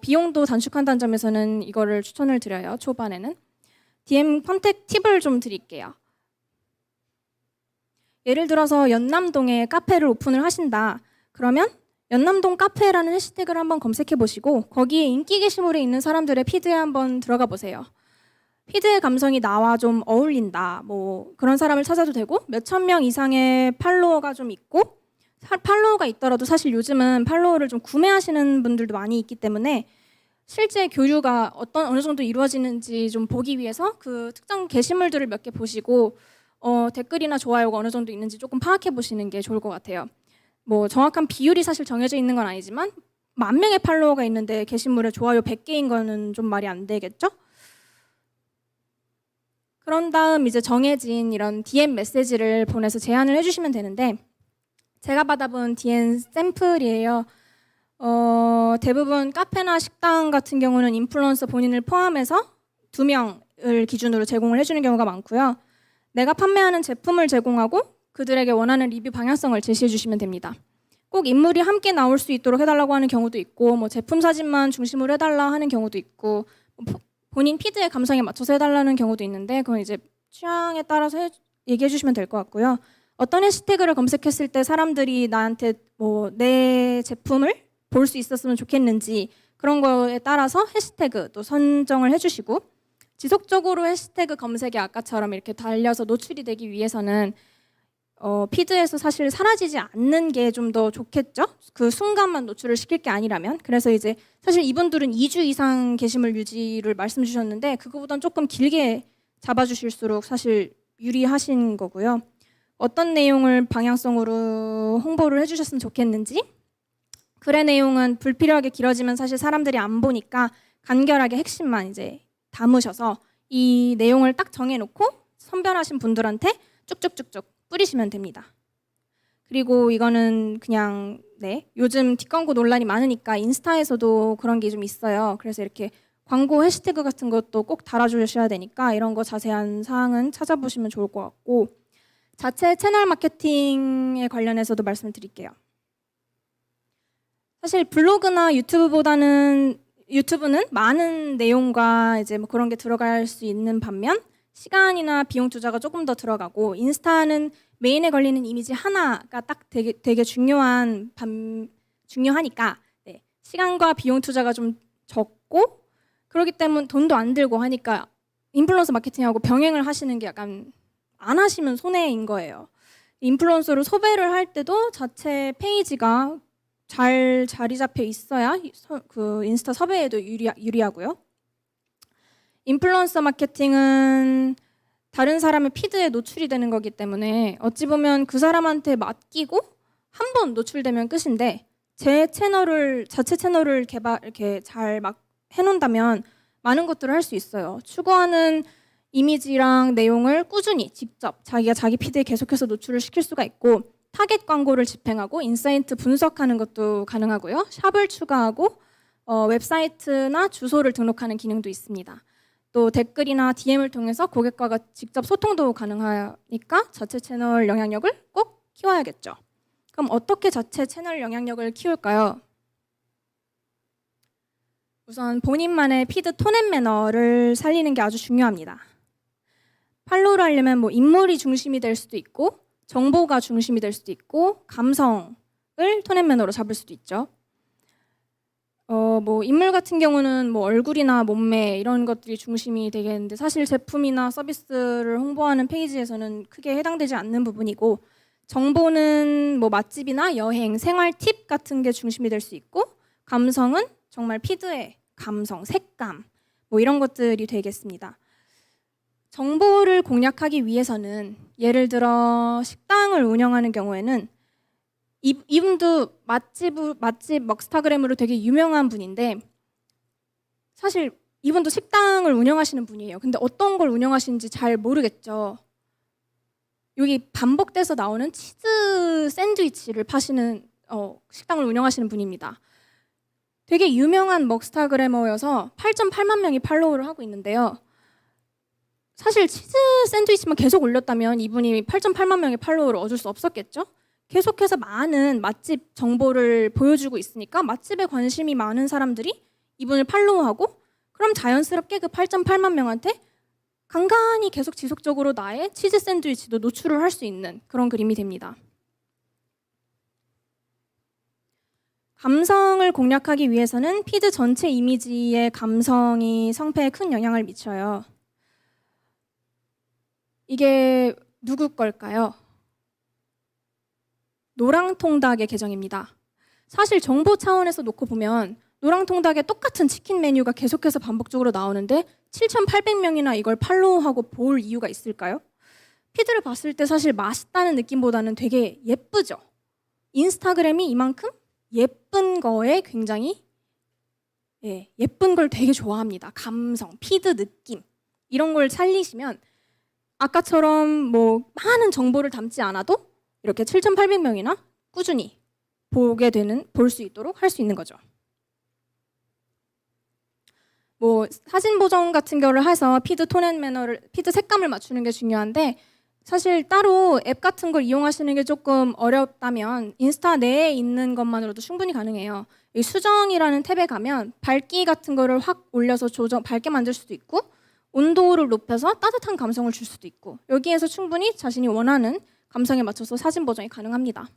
비용도 단축한다는 점에서는 이거를 추천을 드려요. 초반에는. DM 컨택 팁을 좀 드릴게요. 예를 들어서 연남동에 카페를 오픈을 하신다. 그러면 연남동 카페라는 해시태그를 한번 검색해 보시고 거기에 인기 게시물에 있는 사람들의 피드에 한번 들어가 보세요. 피드의 감성이 나와 좀 어울린다. 그런 사람을 찾아도 되고 몇천 명 이상의 팔로워가 좀 있고 팔로워가 있더라도 사실 요즘은 팔로워를 좀 구매하시는 분들도 많이 있기 때문에 실제 교류가 어느 정도 이루어지는지 좀 보기 위해서 그 특정 게시물들을 몇 개 보시고 댓글이나 좋아요가 어느 정도 있는지 조금 파악해 보시는 게 좋을 것 같아요. 정확한 비율이 사실 정해져 있는 건 아니지만 10,000명의 팔로워가 있는데 게시물에 좋아요 100개인 거는 좀 말이 안 되겠죠? 그런 다음 이제 정해진 이런 DM 메시지를 보내서 제안을 해주시면 되는데 제가 받아본 DM 샘플이에요. 대부분 카페나 식당 같은 경우는 인플루언서 본인을 포함해서 2명을 기준으로 제공을 해주는 경우가 많고요. 내가 판매하는 제품을 제공하고 그들에게 원하는 리뷰 방향성을 제시해 주시면 됩니다. 꼭 인물이 함께 나올 수 있도록 해달라고 하는 경우도 있고 제품 사진만 중심으로 해달라 하는 경우도 있고 본인 피드의 감성에 맞춰서 해달라는 경우도 있는데 그건 이제 취향에 따라서 얘기해 주시면 될 것 같고요. 어떤 해시태그를 검색했을 때 사람들이 나한테 내 제품을 볼 수 있었으면 좋겠는지 그런 거에 따라서 해시태그도 선정을 해주시고 지속적으로 해시태그 검색에 아까처럼 이렇게 달려서 노출이 되기 위해서는 피드에서 사실 사라지지 않는 게 좀 더 좋겠죠? 그 순간만 노출을 시킬 게 아니라면. 그래서 이제 사실 이분들은 2주 이상 게시물 유지를 말씀 주셨는데 그거보단 조금 길게 잡아주실수록 사실 유리하신 거고요. 어떤 내용을 방향성으로 홍보를 해주셨으면 좋겠는지, 글의 내용은 불필요하게 길어지면 사실 사람들이 안 보니까 간결하게 핵심만 이제 담으셔서 이 내용을 딱 정해놓고 선별하신 분들한테 쭉쭉쭉쭉 뿌리시면 됩니다. 그리고 이거는 그냥 요즘 뒷광고 논란이 많으니까 인스타에서도 그런 게 좀 있어요. 그래서 이렇게 광고 해시태그 같은 것도 꼭 달아주셔야 되니까 이런 거 자세한 사항은 찾아보시면 좋을 것 같고, 자체 채널 마케팅에 관련해서도 말씀을 드릴게요. 사실 블로그나 유튜브는 많은 내용과 이제 뭐 그런 게 들어갈 수 있는 반면 시간이나 비용 투자가 조금 더 들어가고, 인스타는 메인에 걸리는 이미지 하나가 딱 되게 중요하니까 시간과 비용 투자가 좀 적고, 그렇기 때문에 돈도 안 들고 하니까 인플루언서 마케팅하고 병행을 하시는 게 약간 안 하시면 손해인 거예요. 인플루언서를 섭외를 할 때도 자체 페이지가 잘 자리 잡혀 있어야 그 인스타 섭외에도 유리하고요. 인플루언서 마케팅은 다른 사람의 피드에 노출이 되는 거기 때문에 어찌 보면 그 사람한테 맡기고 한 번 노출되면 끝인데, 자체 채널을 이렇게 잘 막 해놓는다면 많은 것들을 할 수 있어요. 추구하는 이미지랑 내용을 꾸준히 직접 자기가 자기 피드에 계속해서 노출을 시킬 수가 있고, 타겟 광고를 집행하고 인사이트 분석하는 것도 가능하고요. 샵을 추가하고 웹사이트나 주소를 등록하는 기능도 있습니다. 또 댓글이나 DM을 통해서 고객과 직접 소통도 가능하니까 자체 채널 영향력을 꼭 키워야겠죠. 그럼 어떻게 자체 채널 영향력을 키울까요? 우선 본인만의 피드 톤 앤 매너를 살리는 게 아주 중요합니다. 팔로우를 하려면 뭐 인물이 중심이 될 수도 있고, 정보가 중심이 될 수도 있고, 감성을 톤 앤 매너로 잡을 수도 있죠. 뭐 인물 같은 경우는 뭐 얼굴이나 몸매 이런 것들이 중심이 되겠는데, 사실 제품이나 서비스를 홍보하는 페이지에서는 크게 해당되지 않는 부분이고, 정보는 뭐 맛집이나 여행, 생활 팁 같은 게 중심이 될 수 있고, 감성은 정말 피드의 감성, 색감 뭐 이런 것들이 되겠습니다. 정보를 공략하기 위해서는 예를 들어 식당을 운영하는 경우에는 이분도 맛집 먹스타그램으로 되게 유명한 분인데, 사실 이분도 식당을 운영하시는 분이에요. 근데 어떤 걸 운영하시는지 잘 모르겠죠. 여기 반복돼서 나오는 치즈 샌드위치를 파시는 식당을 운영하시는 분입니다. 되게 유명한 먹스타그래머여서 8.8만 명이 팔로우를 하고 있는데요. 사실 치즈 샌드위치만 계속 올렸다면 이분이 8.8만 명의 팔로우를 얻을 수 없었겠죠? 계속해서 많은 맛집 정보를 보여주고 있으니까 맛집에 관심이 많은 사람들이 이분을 팔로우하고, 그럼 자연스럽게 그 8.8만 명한테 간간히 계속 지속적으로 나의 치즈 샌드위치도 노출을 할 수 있는 그런 그림이 됩니다. 감성을 공략하기 위해서는 피드 전체 이미지의 감성이 성패에 큰 영향을 미쳐요. 이게 누구 걸까요? 노랑통닭의 계정입니다. 사실 정보 차원에서 놓고 보면 노랑통닭에 똑같은 치킨 메뉴가 계속해서 반복적으로 나오는데 7,800명이나 이걸 팔로우하고 볼 이유가 있을까요? 피드를 봤을 때 사실 맛있다는 느낌보다는 되게 예쁘죠. 인스타그램이 이만큼 예쁜 거에 굉장히 예쁜 걸 되게 좋아합니다. 감성, 피드 느낌 이런 걸 살리시면 아까처럼 뭐 많은 정보를 담지 않아도 이렇게 7,800명이나 꾸준히 볼 수 있도록 할 수 있는 거죠. 뭐 사진 보정 같은 거를 해서 피드 톤 앤 매너를, 피드 색감을 맞추는 게 중요한데, 사실 따로 앱 같은 걸 이용하시는 게 조금 어렵다면 인스타 내에 있는 것만으로도 충분히 가능해요. 이 수정이라는 탭에 가면 밝기 같은 거를 확 올려서 밝게 만들 수도 있고, 온도를 높여서 따뜻한 감성을 줄 수도 있고, 여기에서 충분히 자신이 원하는 감성에 맞춰서 사진 보정이 가능합니다.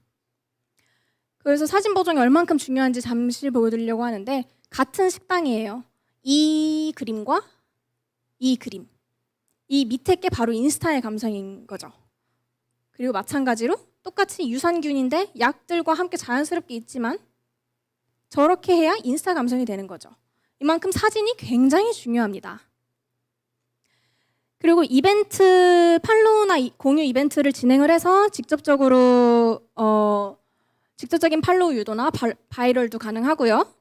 그래서 사진 보정이 얼만큼 중요한지 잠시 보여드리려고 하는데, 같은 식당이에요. 이 그림과 이 그림, 이 밑에 게 바로 인스타의 감성인 거죠. 그리고 마찬가지로 똑같이 유산균인데 약들과 함께 자연스럽게 있지만 저렇게 해야 인스타 감성이 되는 거죠. 이만큼 사진이 굉장히 중요합니다. 그리고 이벤트 팔로우나 공유 이벤트를 진행을 해서 직접적으로 직접적인 팔로우 유도나 바이럴도 가능하고요.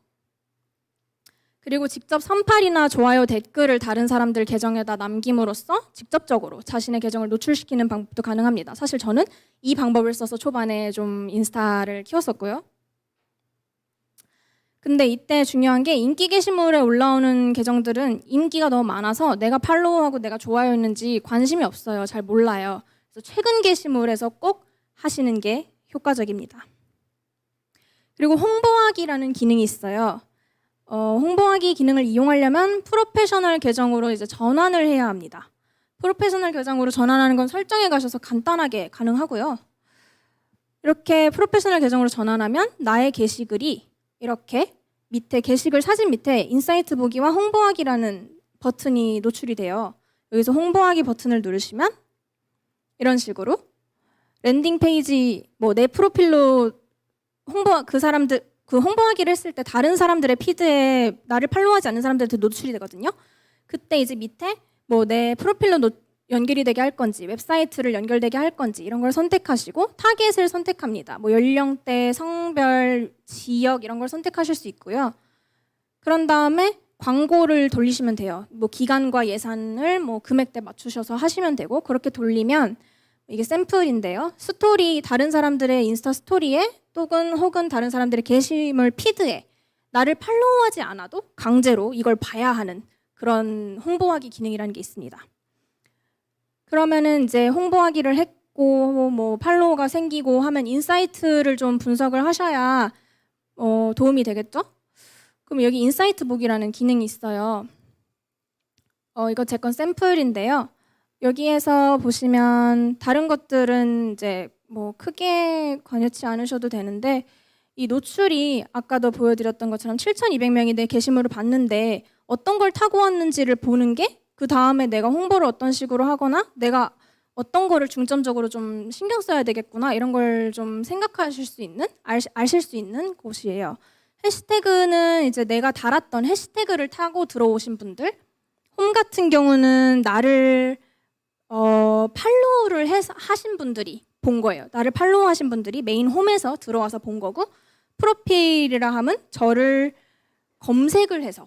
그리고 직접 선팔이나 좋아요 댓글을 다른 사람들 계정에다 남김으로써 직접적으로 자신의 계정을 노출시키는 방법도 가능합니다. 사실 저는 이 방법을 써서 초반에 좀 인스타를 키웠었고요. 근데 이때 중요한 게 인기 게시물에 올라오는 계정들은 인기가 너무 많아서 내가 팔로우하고 내가 좋아요했는지 관심이 없어요. 잘 몰라요. 그래서 최근 게시물에서 꼭 하시는 게 효과적입니다. 그리고 홍보하기라는 기능이 있어요. 홍보하기 기능을 이용하려면 프로페셔널 계정으로 이제 전환을 해야 합니다. 프로페셔널 계정으로 전환하는 건 설정에 가셔서 간단하게 가능하고요. 이렇게 프로페셔널 계정으로 전환하면 나의 게시글이 이렇게 밑에 게시글 사진 밑에 인사이트 보기와 홍보하기라는 버튼이 노출이 돼요. 여기서 홍보하기 버튼을 누르시면 이런 식으로 랜딩 페이지 뭐 내 프로필로 홍보하기를 했을 때 다른 사람들의 피드에 나를 팔로우하지 않는 사람들한테 노출이 되거든요. 그때 이제 밑에 뭐 내 프로필로 연결이 되게 할 건지 웹사이트를 연결되게 할 건지 이런 걸 선택하시고 타겟을 선택합니다. 뭐 연령대, 성별, 지역 이런 걸 선택하실 수 있고요. 그런 다음에 광고를 돌리시면 돼요. 뭐 기간과 예산을 뭐 금액대 맞추셔서 하시면 되고 그렇게 돌리면 이게 샘플인데요. 스토리 다른 사람들의 인스타 스토리에 혹은 다른 사람들의 게시물 피드에 나를 팔로우하지 않아도 강제로 이걸 봐야 하는 그런 홍보하기 기능이라는 게 있습니다. 그러면은 이제 홍보하기를 했고 뭐 팔로워가 생기고 하면 인사이트를 좀 분석을 하셔야 도움이 되겠죠? 그럼 여기 인사이트 보기라는 기능이 있어요. 이거 제 건 샘플인데요. 여기에서 보시면 다른 것들은 이제 뭐 크게 관여치 않으셔도 되는데 이 노출이 아까도 보여드렸던 것처럼 7,200명이 내 게시물을 봤는데 어떤 걸 타고 왔는지를 보는 게 그 다음에 내가 홍보를 어떤 식으로 하거나 내가 어떤 거를 중점적으로 좀 신경 써야 되겠구나 이런 걸 좀 생각하실 수 있는 아실 수 있는 곳이에요. 해시태그는 이제 내가 달았던 해시태그를 타고 들어오신 분들, 홈 같은 경우는 나를 팔로우를 하신 분들이 본 거예요. 나를 팔로우하신 분들이 메인 홈에서 들어와서 본 거고 프로필이라 하면 저를 검색을 해서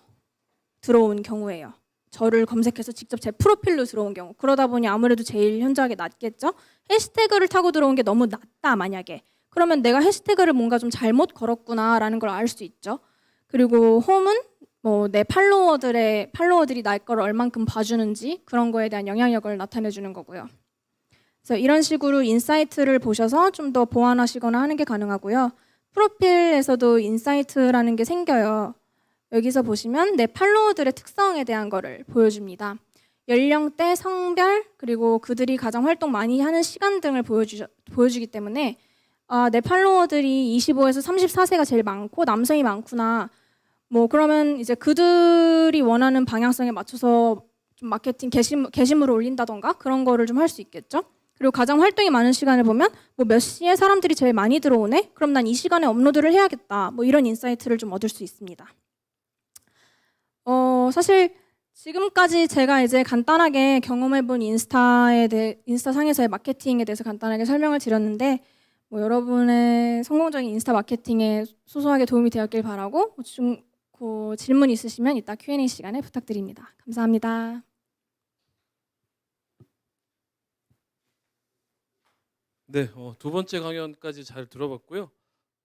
들어온 경우예요. 저를 검색해서 직접 제 프로필로 들어온 경우. 그러다 보니 아무래도 제일 현저하게 낮겠죠. 해시태그를 타고 들어온 게 너무 낮다 만약에. 그러면 내가 해시태그를 뭔가 좀 잘못 걸었구나라는 걸 알 수 있죠. 그리고 홈은 뭐 내 팔로워들이 날 걸 얼만큼 봐주는지 그런 거에 대한 영향력을 나타내 주는 거고요. 그래서 이런 식으로 인사이트를 보셔서 좀 더 보완하시거나 하는 게 가능하고요. 프로필에서도 인사이트라는 게 생겨요. 여기서 보시면 내 팔로워들의 특성에 대한 거를 보여줍니다. 연령대, 성별, 그리고 그들이 가장 활동 많이 하는 시간 등을 보여주기 때문에 내 팔로워들이 25에서 34세가 제일 많고 남성이 많구나. 뭐 그러면 이제 그들이 원하는 방향성에 맞춰서 좀 마케팅 게시물을 올린다던가 그런 거를 좀 할 수 있겠죠. 그리고 가장 활동이 많은 시간을 보면 뭐 몇 시에 사람들이 제일 많이 들어오네? 그럼 난 이 시간에 업로드를 해야겠다. 뭐 이런 인사이트를 좀 얻을 수 있습니다. 사실 지금까지 제가 이제 간단하게 경험해본 인스타 상에서의 마케팅에 대해서 간단하게 설명을 드렸는데 뭐 여러분의 성공적인 인스타 마케팅에 소소하게 도움이 되었길 바라고 질문 있으시면 이따 Q&A 시간에 부탁드립니다. 감사합니다. 네, 두 번째 강연까지 잘 들어봤고요.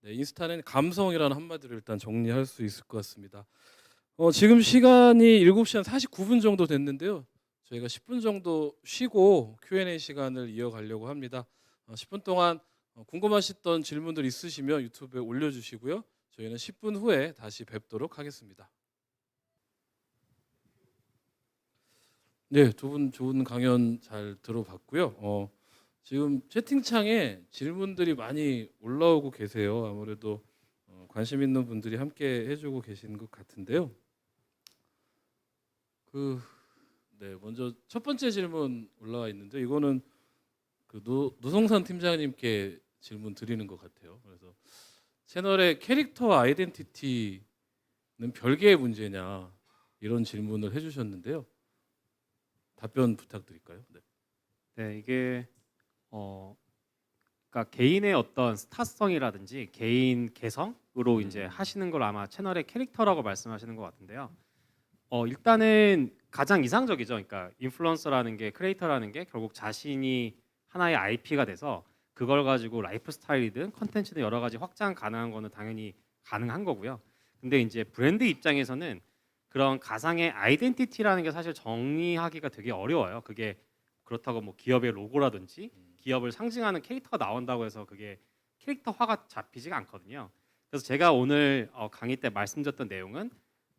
네, 인스타는 감성이라는 한마디로 일단 정리할 수 있을 것 같습니다. 지금 시간이 7시 한 49분 정도 됐는데요. 저희가 10분 정도 쉬고 Q&A 시간을 이어가려고 합니다. 10분 동안 궁금하셨던 질문들 있으시면 유튜브에 올려주시고요. 저희는 10분 후에 다시 뵙도록 하겠습니다. 네, 두 분 좋은 강연 잘 들어봤고요. 지금 채팅창에 질문들이 많이 올라오고 계세요. 아무래도 관심 있는 분들이 함께 해주고 계신 것 같은데요. 네, 먼저 첫 번째 질문 올라와 있는데 이거는 노성산 팀장님께 질문 드리는 것 같아요. 그래서 채널의 캐릭터 아이덴티티는 별개의 문제냐 이런 질문을 해주셨는데요. 답변 부탁드릴까요? 네. 네, 이게 그러니까 개인의 어떤 스타성이라든지 개인 개성으로 이제 하시는 걸 아마 채널의 캐릭터라고 말씀하시는 것 같은데요. 일단은 가장 이상적이죠. 그러니까 인플루언서라는 게 크리에이터라는 게 결국 자신이 하나의 IP가 돼서 그걸 가지고 라이프 스타일이든 컨텐츠든 여러 가지 확장 가능한 거는 당연히 가능한 거고요. 근데 이제 브랜드 입장에서는 그런 가상의 아이덴티티라는 게 사실 정의하기가 되게 어려워요. 그게 그렇다고 뭐 기업의 로고라든지 기업을 상징하는 캐릭터가 나온다고 해서 그게 캐릭터화가 잡히지가 않거든요. 그래서 제가 오늘 강의 때 말씀드렸던 내용은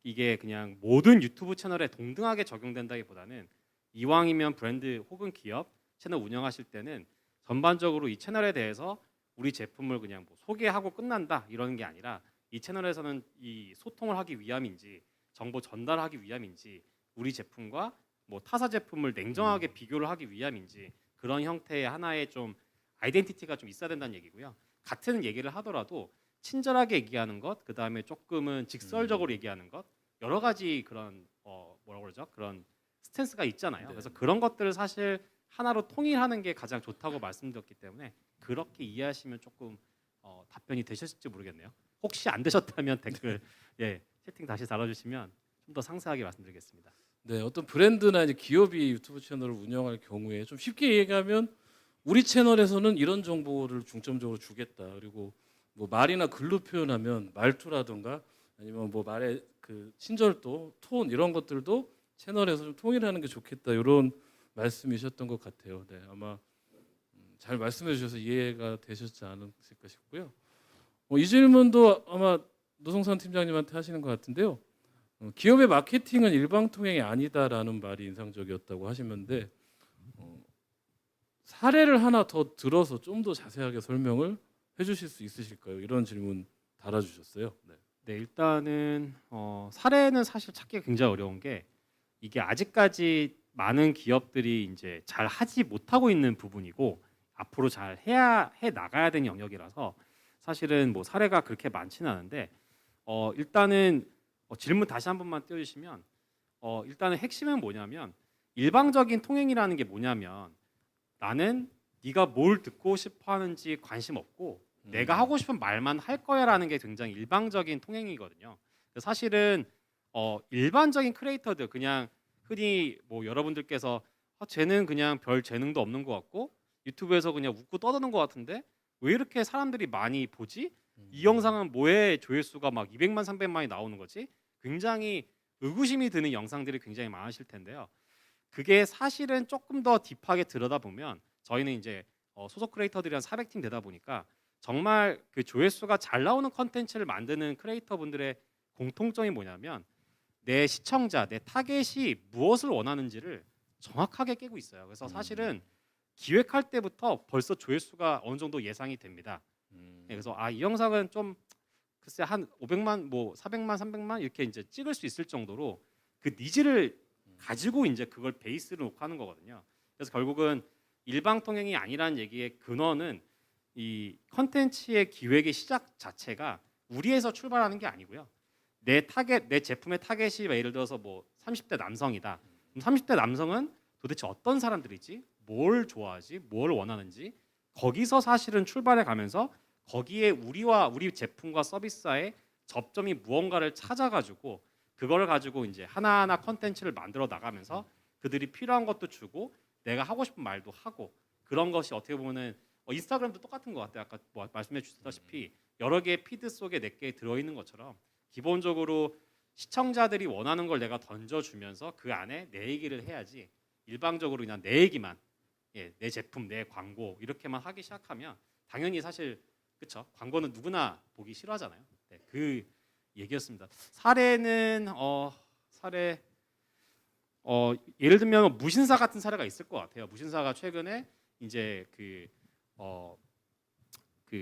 이게 그냥 모든 유튜브 채널에 동등하게 적용된다기보다는 이왕이면 브랜드 혹은 기업 채널 운영하실 때는 전반적으로 이 채널에 대해서 우리 제품을 그냥 뭐 소개하고 끝난다 이러는 게 아니라 이 채널에서는 이 소통을 하기 위함인지 정보 전달하기 위함인지 우리 제품과 뭐 타사 제품을 냉정하게 비교를 하기 위함인지 그런 형태의 하나의 좀 아이덴티티가 좀 있어야 된다는 얘기고요. 같은 얘기를 하더라도 친절하게 얘기하는 것, 그 다음에 조금은 직설적으로 얘기하는 것, 여러 가지 그런 뭐라고 그러죠? 그런 스탠스가 있잖아요. 네. 그래서 그런 것들을 사실 하나로 통일하는 게 가장 좋다고 말씀드렸기 때문에 그렇게 이해하시면 조금 답변이 되셨을지 모르겠네요. 혹시 안 되셨다면 댓글 채팅 다시 달아주시면 좀 더 상세하게 말씀드리겠습니다. 네, 어떤 브랜드나 이제 기업이 유튜브 채널을 운영할 경우에 좀 쉽게 얘기하면 우리 채널에서는 이런 정보를 중점적으로 주겠다. 그리고 뭐 말이나 글로 표현하면 말투라든가 아니면 뭐 말의 그 친절도, 톤 이런 것들도 채널에서 좀 통일하는 게 좋겠다. 이런 말씀이셨던 것 같아요. 네, 아마 잘 말씀해 주셔서 이해가 되셨지 않으실까 싶고요. 이 질문도 아마 노성산 팀장님한테 하시는 것 같은데요. 기업의 마케팅은 일방통행이 아니다라는 말이 인상적이었다고 하시는데 사례를 하나 더 들어서 좀 더 자세하게 설명을 해주실 수 있으실까요? 이런 질문 달아주셨어요. 네. 네, 일단은 사례는 사실 찾기가 굉장히 어려운 게 이게 아직까지 많은 기업들이 이제 잘 하지 못하고 있는 부분이고 앞으로 잘 해 나가야 되는 영역이라서 사실은 뭐 사례가 그렇게 많지는 않은데 일단은 질문 다시 한 번만 띄워주시면 일단은 핵심은 뭐냐면 일방적인 통행이라는 게 뭐냐면 나는 네가 뭘 듣고 싶어 하는지 관심 없고 내가 하고 싶은 말만 할 거야라는 게 굉장히 일방적인 통행이거든요. 사실은 일반적인 크리에이터들 그냥 흔히 뭐 여러분들께서 쟤는 그냥 별 재능도 없는 것 같고 유튜브에서 그냥 웃고 떠드는 것 같은데 왜 이렇게 사람들이 많이 보지? 이 영상은 뭐에 조회수가 막 200만 300만이 나오는 거지? 굉장히 의구심이 드는 영상들이 굉장히 많으실 텐데요. 그게 사실은 조금 더 딥하게 들여다보면 저희는 이제 소속 크리에이터들이랑 400팀 되다 보니까 정말 그 조회수가 잘 나오는 컨텐츠를 만드는 크리에이터분들의 공통점이 뭐냐면 내 시청자, 내 타겟이 무엇을 원하는지를 정확하게 깨고 있어요. 그래서 사실은 기획할 때부터 벌써 조회수가 어느 정도 예상이 됩니다. 그래서 이 영상은 좀 글쎄 한 500만, 뭐 400만, 300만 이렇게 이제 찍을 수 있을 정도로 그 니즈를 가지고 이제 그걸 베이스로 놓고 하는 거거든요. 그래서 결국은 일방통행이 아니라는 얘기의 근원은 이 컨텐츠의 기획의 시작 자체가 우리에서 출발하는 게 아니고요. 내 타겟, 내 제품의 타겟이 예를 들어서 뭐 30대 남성이다. 그럼 30대 남성은 도대체 어떤 사람들이지? 뭘 좋아하지? 뭘 원하는지? 거기서 사실은 출발해 가면서 거기에 우리와 우리 제품과 서비스와의 접점이 무언가를 찾아가지고 그걸 가지고 이제 하나하나 컨텐츠를 만들어 나가면서 그들이 필요한 것도 주고 내가 하고 싶은 말도 하고 그런 것이 어떻게 보면은 인스타그램도 똑같은 것 같아요. 아까 뭐 말씀해 주셨다시피 여러 개의 피드 속에 몇 개 들어있는 것처럼 기본적으로 시청자들이 원하는 걸 내가 던져주면서 그 안에 내 얘기를 해야지 일방적으로 그냥 내 얘기만 내 제품, 내 광고 이렇게만 하기 시작하면 당연히 사실 그렇죠. 광고는 누구나 보기 싫어하잖아요. 네, 그 얘기였습니다. 사례는 예를 들면 무신사 같은 사례가 있을 것 같아요. 무신사가 최근에 이제 그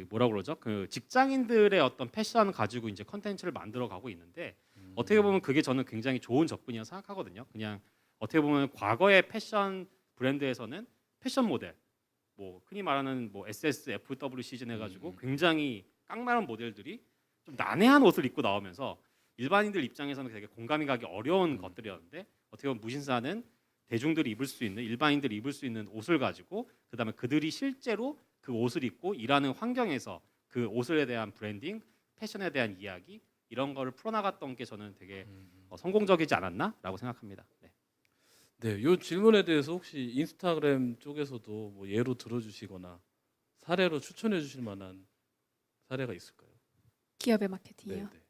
뭐라고 그러죠? 그 직장인들의 어떤 패션 가지고 이제 컨텐츠를 만들어 가고 있는데 어떻게 보면 그게 저는 굉장히 좋은 접근이라고 생각하거든요. 그냥 어떻게 보면 과거의 패션 브랜드에서는 패션 모델 뭐 흔히 말하는 뭐 SSFW 시즌 해가지고 굉장히 깡마른 모델들이 좀 난해한 옷을 입고 나오면서 일반인들 입장에서는 되게 공감이 가기 어려운 것들이었는데 어떻게 보면 무신사는 대중들이 입을 수 있는 일반인들이 입을 수 있는 옷을 가지고 그다음에 그들이 실제로 그 옷을 입고 일하는 환경에서 그 옷에 대한 브랜딩, 패션에 대한 이야기 이런 거를 풀어나갔던 게 저는 되게 성공적이지 않았나라고 생각합니다. 네. 네, 이 질문에 대해서 혹시 인스타그램 쪽에서도 뭐 예로 들어주시거나 사례로 추천해 주실 만한 사례가 있을까요? 기업의 마케팅이요. 네, 네.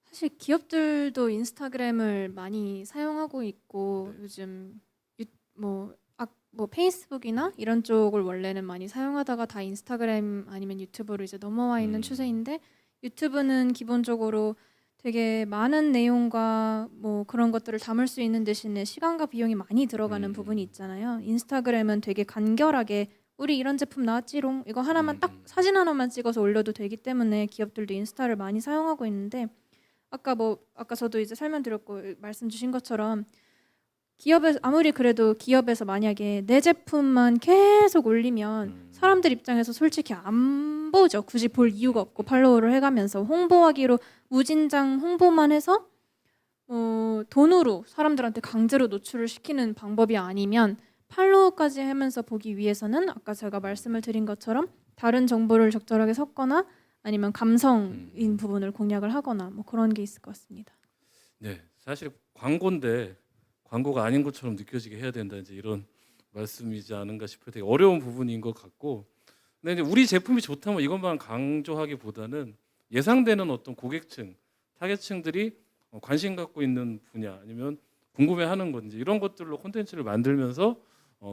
사실 기업들도 인스타그램을 많이 사용하고 있고 네. 요즘 뭐 페이스북이나 이런 쪽을 원래는 많이 사용하다가 다 인스타그램 아니면 유튜브로 이제 넘어와 있는 추세인데 유튜브는 기본적으로 되게 많은 내용과 뭐 그런 것들을 담을 수 있는 대신에 시간과 비용이 많이 들어가는 부분이 있잖아요. 인스타그램은 되게 간결하게 우리 이런 제품 나왔지롱 이거 하나만 딱 사진 하나만 찍어서 올려도 되기 때문에 기업들도 인스타를 많이 사용하고 있는데 아까 저도 이제 설명드렸고 말씀 주신 것처럼 기업에서 아무리 그래도 기업에서 만약에 내 제품만 계속 올리면 사람들 입장에서 솔직히 안 보죠. 굳이 볼 이유가 없고 팔로우를 해가면서 홍보하기로 무진장 홍보만 해서 돈으로 사람들한테 강제로 노출을 시키는 방법이 아니면 팔로우까지 하면서 보기 위해서는 아까 제가 말씀을 드린 것처럼 다른 정보를 적절하게 섞거나 아니면 감성인 부분을 공략을 하거나 뭐 그런 게 있을 것 같습니다. 네, 사실 광고인데 광고가 아닌 것처럼 느껴지게 해야 된다 이제 이런 말씀이지 않은가 싶어요. 되게 어려운 부분인 것 같고, 근데 이제 우리 제품이 좋다면 이것만 강조하기보다는 예상되는 어떤 고객층, 타겟층들이 관심 갖고 있는 분야 아니면 궁금해하는 건지 이런 것들로 콘텐츠를 만들면서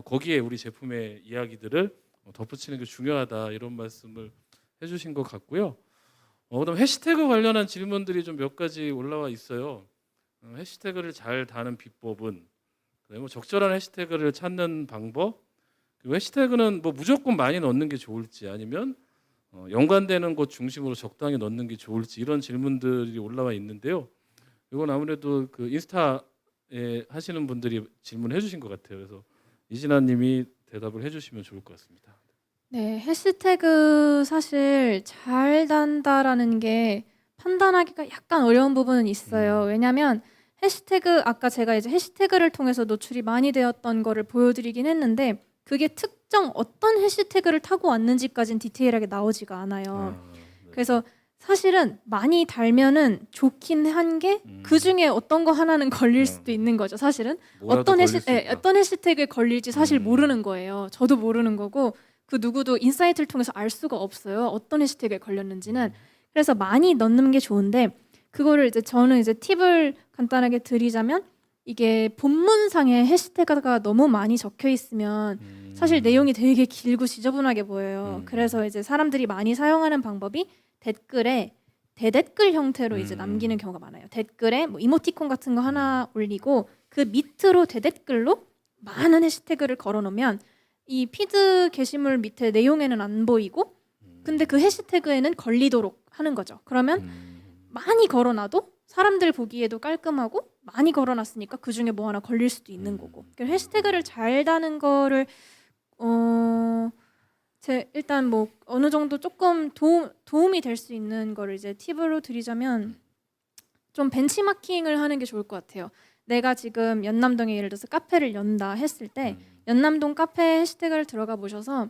거기에 우리 제품의 이야기들을 덧붙이는 게 중요하다 이런 말씀을 해주신 것 같고요. 그다음 해시태그 관련한 질문들이 좀 몇 가지 올라와 있어요. 해시태그를 잘 다는 비법은, 그다음에 적절한 해시태그를 찾는 방법, 그리고 해시태그는 뭐 무조건 많이 넣는 게 좋을지 아니면 연관되는 것 중심으로 적당히 넣는 게 좋을지 이런 질문들이 올라와 있는데요. 이건 아무래도 그 인스타에 하시는 분들이 질문해 주신 것 같아요. 그래서 이진아님이 대답을 해주시면 좋을 것 같습니다. 네, 해시태그 사실 잘 단다라는 게 판단하기가 약간 어려운 부분은 있어요. 왜냐하면 해시태그 아까 제가 이제 해시태그를 통해서 노출이 많이 되었던 거를 보여드리긴 했는데 그게 특정 어떤 해시태그를 타고 왔는지까지는 디테일하게 나오지가 않아요. 네. 그래서 사실은 많이 달면은 좋긴 한 게 그 중에 어떤 거 하나는 걸릴 수도 있는 거죠. 사실은 어떤 해시태그에 걸릴지 사실 모르는 거예요. 저도 모르는 거고 그 누구도 인사이트를 통해서 알 수가 없어요. 어떤 해시태그에 걸렸는지는. 그래서 많이 넣는 게 좋은데 그거를 이제 저는 이제 팁을 간단하게 드리자면 이게 본문상에 해시태그가 너무 많이 적혀 있으면 사실 내용이 되게 길고 지저분하게 보여요. 그래서 이제 사람들이 많이 사용하는 방법이 댓글에 대댓글 형태로 이제 남기는 경우가 많아요. 댓글에 뭐 이모티콘 같은 거 하나 올리고 그 밑으로 대댓글로 많은 해시태그를 걸어놓으면 이 피드 게시물 밑에 내용에는 안 보이고 근데 그 해시태그에는 걸리도록 하는 거죠. 그러면 많이 걸어놔도 사람들 보기에도 깔끔하고 많이 걸어놨으니까 그 중에 뭐 하나 걸릴 수도 있는 거고. 그래서 해시태그를 잘 다는 거를 일단 뭐 어느 정도 조금 도움이 될 수 있는 거를 이제 팁으로 드리자면 좀 벤치마킹을 하는 게 좋을 것 같아요. 내가 지금 연남동에 예를 들어서 카페를 연다 했을 때 연남동 카페 해시태그를 들어가 보셔서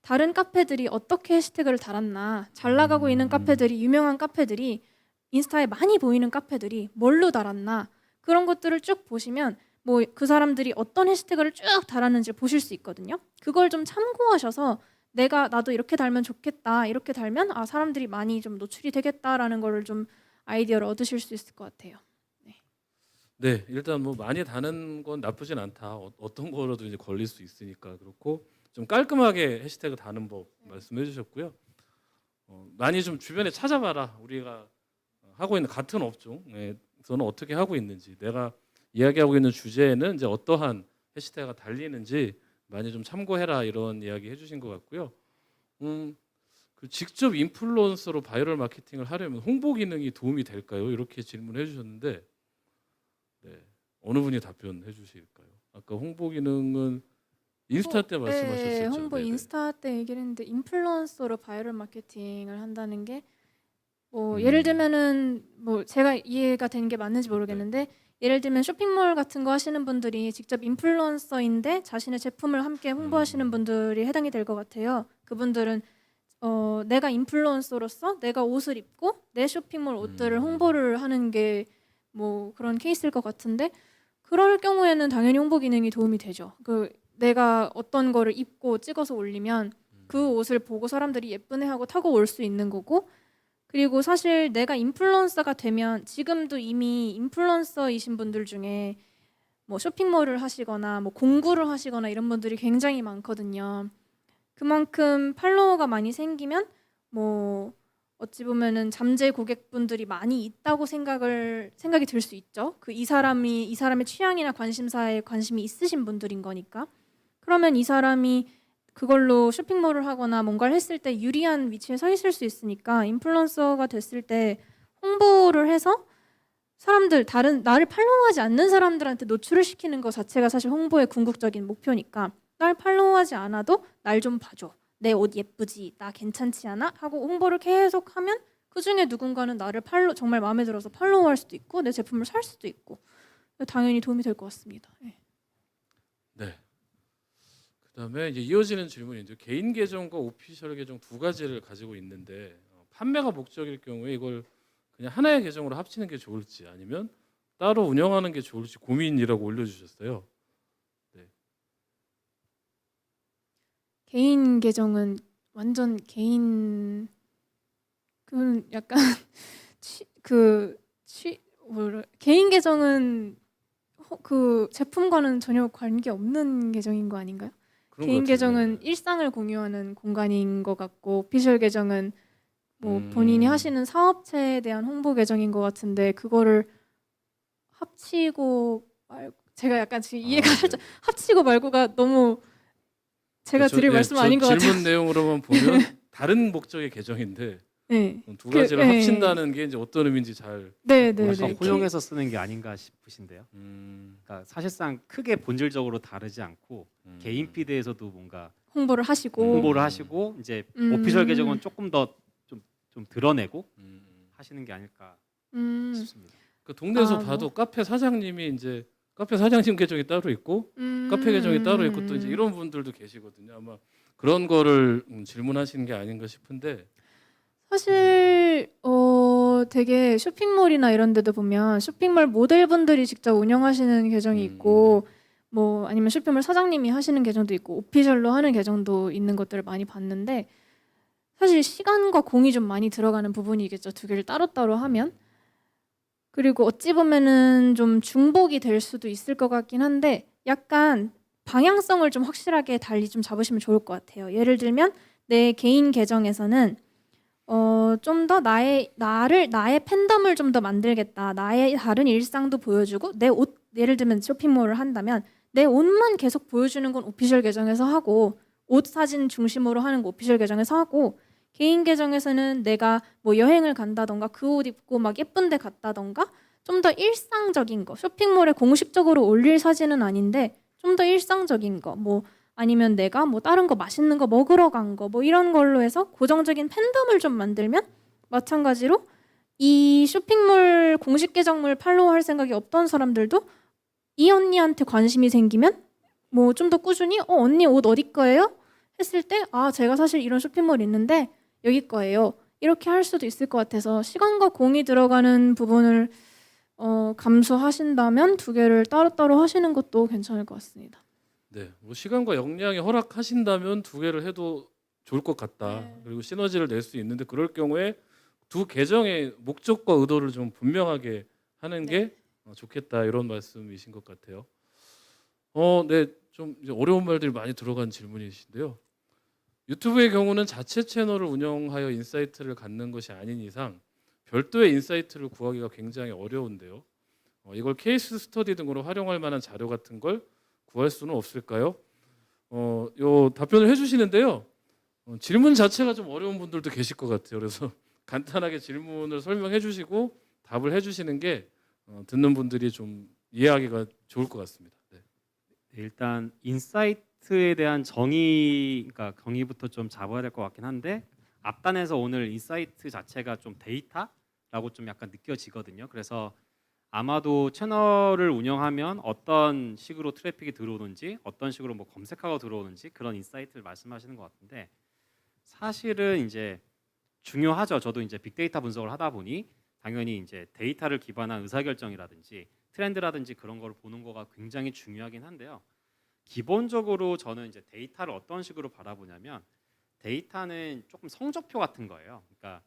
다른 카페들이 어떻게 해시태그를 달았나, 잘 나가고 있는 카페들이, 유명한 카페들이, 인스타에 많이 보이는 카페들이 뭘로 달았나 그런 것들을 쭉 보시면 뭐 그 사람들이 어떤 해시태그를 쭉 달았는지 보실 수 있거든요. 그걸 좀 참고하셔서 나도 이렇게 달면 좋겠다, 이렇게 달면 사람들이 많이 좀 노출이 되겠다라는 거를 좀 아이디어를 얻으실 수 있을 것 같아요. 네, 일단 뭐 많이 다는 건 나쁘진 않다. 어떤 거라도 이제 걸릴 수 있으니까 그렇고 좀 깔끔하게 해시태그 다는 법 말씀해 주셨고요. 많이 좀 주변에 찾아봐라. 우리가 하고 있는 같은 업종에서는 어떻게 하고 있는지, 내가 이야기하고 있는 주제에는 이제 어떠한 해시태그가 달리는지 많이 좀 참고해라 이런 이야기 해주신 것 같고요. 그 직접 인플루언서로 바이럴 마케팅을 하려면 홍보 기능이 도움이 될까요? 이렇게 질문해 주셨는데 네, 어느 분이 답변해 주실까요? 아까 홍보 기능은 인스타 때 말씀하셨었죠. 네, 홍보 네네. 인스타 때 얘기를 했는데 인플루언서로 바이럴 마케팅을 한다는 게 뭐 예를 들면은 뭐 제가 이해가 되는 게 맞는지 모르겠는데 예를 들면 쇼핑몰 같은 거 하시는 분들이 직접 인플루언서인데 자신의 제품을 함께 홍보하시는 분들이 해당이 될 것 같아요. 그분들은 내가 인플루언서로서 내가 옷을 입고 내 쇼핑몰 옷들을 홍보를 하는 게 뭐 그런 케이스일 것 같은데, 그럴 경우에는 당연히 홍보 기능이 도움이 되죠. 내가 어떤 거를 입고 찍어서 올리면 그 옷을 보고 사람들이 예쁘네하고 타고 올 수 있는 거고, 그리고 사실 내가 인플루언서가 되면 지금도 이미 인플루언서이신 분들 중에 뭐 쇼핑몰을 하시거나 뭐 공구를 하시거나 이런 분들이 굉장히 많거든요. 그만큼 팔로워가 많이 생기면 뭐 어찌 보면은 잠재 고객분들이 많이 있다고 생각이 들 수 있죠. 이 사람의 취향이나 관심사에 관심이 있으신 분들인 거니까. 그러면 이 사람이 그걸로 쇼핑몰을 하거나 뭔가를 했을 때 유리한 위치에 서 있을 수 있으니까 인플루언서가 됐을 때 홍보를 해서 나를 팔로우하지 않는 사람들한테 노출을 시키는 것 자체가 사실 홍보의 궁극적인 목표니까, 날 팔로우하지 않아도 날 좀 봐줘, 내 옷 예쁘지, 나 괜찮지 않아? 하고 홍보를 계속 하면 그중에 누군가는 나를 정말 마음에 들어서 팔로우할 수도 있고 내 제품을 살 수도 있고, 당연히 도움이 될 것 같습니다. 네. 네. 그다음에 이제 이어지는 질문인데, 개인 계정과 오피셜 계정 두 가지를 가지고 있는데 판매가 목적일 경우에 이걸 그냥 하나의 계정으로 합치는 게 좋을지 아니면 따로 운영하는 게 좋을지 고민이라고 올려주셨어요. 개인 계정은 완전 개인, 그건 약간 개인 계정은 그 제품과는 전혀 관계 없는 계정인 거 아닌가요? 그런 개인 것 같아요. 계정은 네. 일상을 공유하는 공간인 것 같고, 오피셜 계정은 뭐 음. 본인이 하시는 사업체에 대한 홍보 계정인 것 같은데, 그거를 합치고 제가 약간 지금 이해가 네. 살짝 합치고 말고가 너무 제가 그렇죠. 드릴 예, 말씀 아닌 것 같아요. 질문 내용으로만 보면 다른 목적의 계정인데 네. 두 가지를 네. 합친다는 게 이제 어떤 의미인지 잘. 네, 약간 네. 혼용해서 쓰는 게 아닌가 싶으신데요. 음, 그러니까 사실상 크게 본질적으로 다르지 않고 개인 피드에서도 뭔가 홍보를 하시고 홍보를 하시고 이제 오피셜 계정은 조금 더 좀 드러내고 하시는 게 아닐까 싶습니다. 그 동네에서 뭐. 봐도 카페 사장님이 이제 카페 사장님 계정이 따로 있고 카페 계정이 따로 있고 또 이제 이런 분들도 계시거든요. 아마 그런 거를 질문하시는 게 아닌가 싶은데. 사실 되게 쇼핑몰이나 이런 데도 보면 쇼핑몰 모델분들이 직접 운영하시는 계정이 있고 뭐 아니면 쇼핑몰 사장님이 하시는 계정도 있고 오피셜로 하는 계정도 있는 것들을 많이 봤는데, 사실 시간과 공이 좀 많이 들어가는 부분이겠죠. 두 개를 따로따로 하면. 그리고 어찌 보면은 좀 중복이 될 수도 있을 것 같긴 한데, 약간 방향성을 좀 확실하게 달리 좀 잡으시면 좋을 것 같아요. 예를 들면 내 개인 계정에서는 좀 더 나의 팬덤을 좀 더 만들겠다. 나의 다른 일상도 보여주고 내 옷, 예를 들면 쇼핑몰을 한다면 내 옷만 계속 보여주는 건 오피셜 계정에서 하고, 옷 사진 중심으로 하는 거 오피셜 계정에서 하고, 개인 계정에서는 내가 뭐 여행을 간다던가 그 옷 입고 막 예쁜 데 갔다던가 좀 더 일상적인 거, 쇼핑몰에 공식적으로 올릴 사진은 아닌데 좀 더 일상적인 거, 뭐 아니면 내가 뭐 다른 거 맛있는 거 먹으러 간 거 뭐 이런 걸로 해서 고정적인 팬덤을 좀 만들면, 마찬가지로 이 쇼핑몰 공식 계정을 팔로우할 생각이 없던 사람들도 이 언니한테 관심이 생기면 뭐 좀 더 꾸준히 언니 옷 어디 거예요? 했을 때 제가 사실 이런 쇼핑몰 있는데 여기 거예요. 이렇게 할 수도 있을 것 같아서 시간과 공이 들어가는 부분을 감수하신다면 두 개를 따로따로 하시는 것도 괜찮을 것 같습니다. 네, 뭐 시간과 역량이 허락하신다면 두 개를 해도 좋을 것 같다. 네. 그리고 시너지를 낼 수 있는데, 그럴 경우에 두 계정의 목적과 의도를 좀 분명하게 하는 게 좋겠다, 이런 말씀이신 것 같아요. 네, 좀 이제 어려운 말들이 많이 들어간 질문이신데요. 유튜브의 경우는 자체 채널을 운영하여 인사이트를 갖는 것이 아닌 이상 별도의 인사이트를 구하기가 굉장히 어려운데요. 이걸 케이스 스터디 등으로 활용할 만한 자료 같은 걸 구할 수는 없을까요? 요 답변을 해주시는데요. 질문 자체가 좀 어려운 분들도 계실 것 같아요. 그래서 간단하게 질문을 설명해 주시고 답을 해주시는 게 듣는 분들이 좀 이해하기가 좋을 것 같습니다. 네. 일단 인사이트에 대한 그러니까 정의부터 좀 잡아야 될 것 같긴 한데, 앞단에서 오늘 인사이트 자체가 좀 데이터라고 좀 약간 느껴지거든요. 그래서 아마도 채널을 운영하면 어떤 식으로 트래픽이 들어오는지, 어떤 식으로 뭐 검색하고 들어오는지 그런 인사이트를 말씀하시는 것 같은데, 사실은 이제 중요하죠. 저도 이제 빅데이터 분석을 하다 보니 당연히 이제 데이터를 기반한 의사결정이라든지 트렌드라든지 그런 걸 보는 거가 굉장히 중요하긴 한데요. 기본적으로 저는 이제 데이터를 어떤 식으로 바라보냐면, 데이터는 조금 성적표 같은 거예요. 그러니까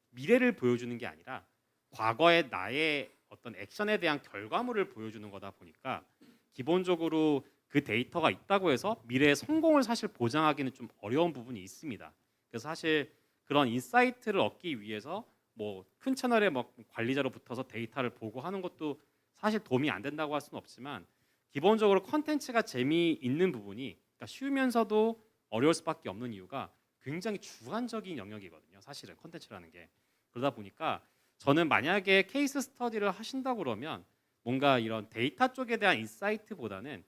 미래를 보여주는 게 아니라 과거의 나의 어떤 액션에 대한 결과물을 보여주는 거다 보니까, 기본적으로 그 데이터가 있다고 해서 미래의 성공을 사실 보장하기는 좀 어려운 부분이 있습니다. 그래서 사실 그런 인사이트를 얻기 위해서 뭐 큰 채널에 뭐 관리자로 붙어서 데이터를 보고 하는 것도 사실 도움이 안 된다고 할 수는 없지만, 기본적으로 컨텐츠가 재미있는 부분이, 그러니까 쉬우면서도 어려울 수밖에 없는 이유가 굉장히 주관적인 영역이거든요. 사실은 컨텐츠라는 게. 그러다 보니까 저는 만약에 케이스 스터디를 하신다고 그러면 뭔가 이런 데이터 쪽에 대한 인사이트보다는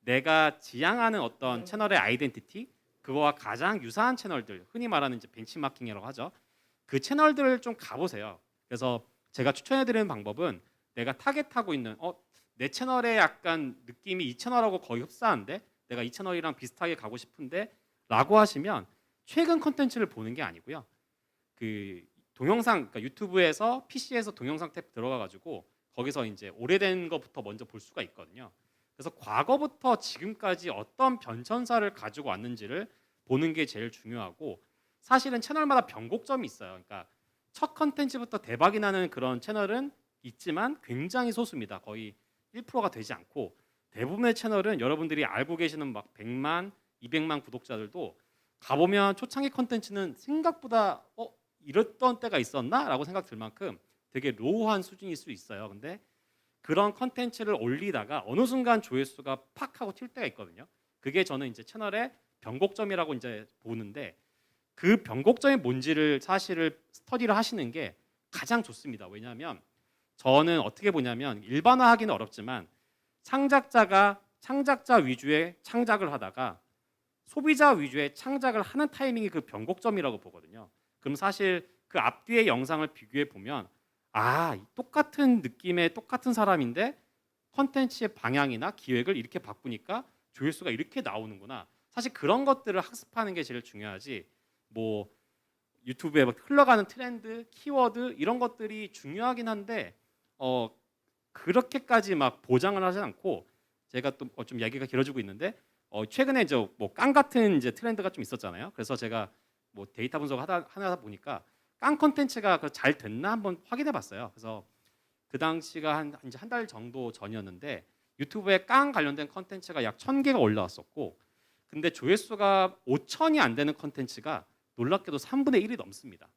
내가 지향하는 어떤 채널의 아이덴티티, 그거와 가장 유사한 채널들, 흔히 말하는 이제 벤치마킹이라고 하죠. 그 채널들을 좀 가보세요. 그래서 제가 추천해드리는 방법은, 내가 타겟하고 있는 내 채널의 약간 느낌이 이 채널하고 거의 흡사한데 내가 이 채널이랑 비슷하게 가고 싶은데 라고 하시면, 최근 컨텐츠를 보는 게 아니고요, 그 동영상, 그러니까 유튜브에서 PC에서 동영상 탭 들어가가지고 거기서 이제 오래된 것부터 먼저 볼 수가 있거든요. 그래서 과거부터 지금까지 어떤 변천사를 가지고 왔는지를 보는 게 제일 중요하고, 사실은 채널마다 변곡점이 있어요. 그러니까 첫 컨텐츠부터 대박이 나는 그런 채널은 있지만 굉장히 소수입니다. 거의 1%가 되지 않고, 대부분의 채널은 여러분들이 알고 계시는 막 100만, 200만 구독자들도 가보면 초창기 컨텐츠는 생각보다 이랬던 때가 있었나? 라고 생각 들 만큼 되게 로우한 수준일 수 있어요. 근데 그런 컨텐츠를 올리다가 어느 순간 조회수가 팍 하고 튈 때가 있거든요. 그게 저는 이제 채널의 변곡점이라고 이제 보는데, 그 변곡점이 뭔지를 사실을 스터디를 하시는 게 가장 좋습니다. 왜냐하면 저는 어떻게 보냐면, 일반화하기는 어렵지만 창작자가 창작자 위주의 창작을 하다가 소비자 위주의 창작을 하는 타이밍이 그 변곡점이라고 보거든요. 그럼 사실 그 앞뒤의 영상을 비교해 보면, 똑같은 느낌의 똑같은 사람인데 컨텐츠의 방향이나 기획을 이렇게 바꾸니까 조회수가 이렇게 나오는구나. 사실 그런 것들을 학습하는 게 제일 중요하지, 뭐 유튜브에 막 흘러가는 트렌드, 키워드 이런 것들이 중요하긴 한데 그렇게까지 막 보장을 하지 않고, 제가 또 좀 얘기가 길어지고 있는데, 최근에 뭐깡 같은 이제 트렌드가 좀 있었잖아요. 그래서 제가 뭐 데이터 분석을 하다 보니까 깡 컨텐츠가 잘 됐나 한번 확인해봤어요. 그래서 그 당시가 이제 한 달 정도 전이었는데, 유튜브에 깡 관련된 컨텐츠가 약 1000개가 올라왔었고, 근데 조회수가 5000이 안 되는 컨텐츠가 놀랍게도 3분의 1이 넘습니다.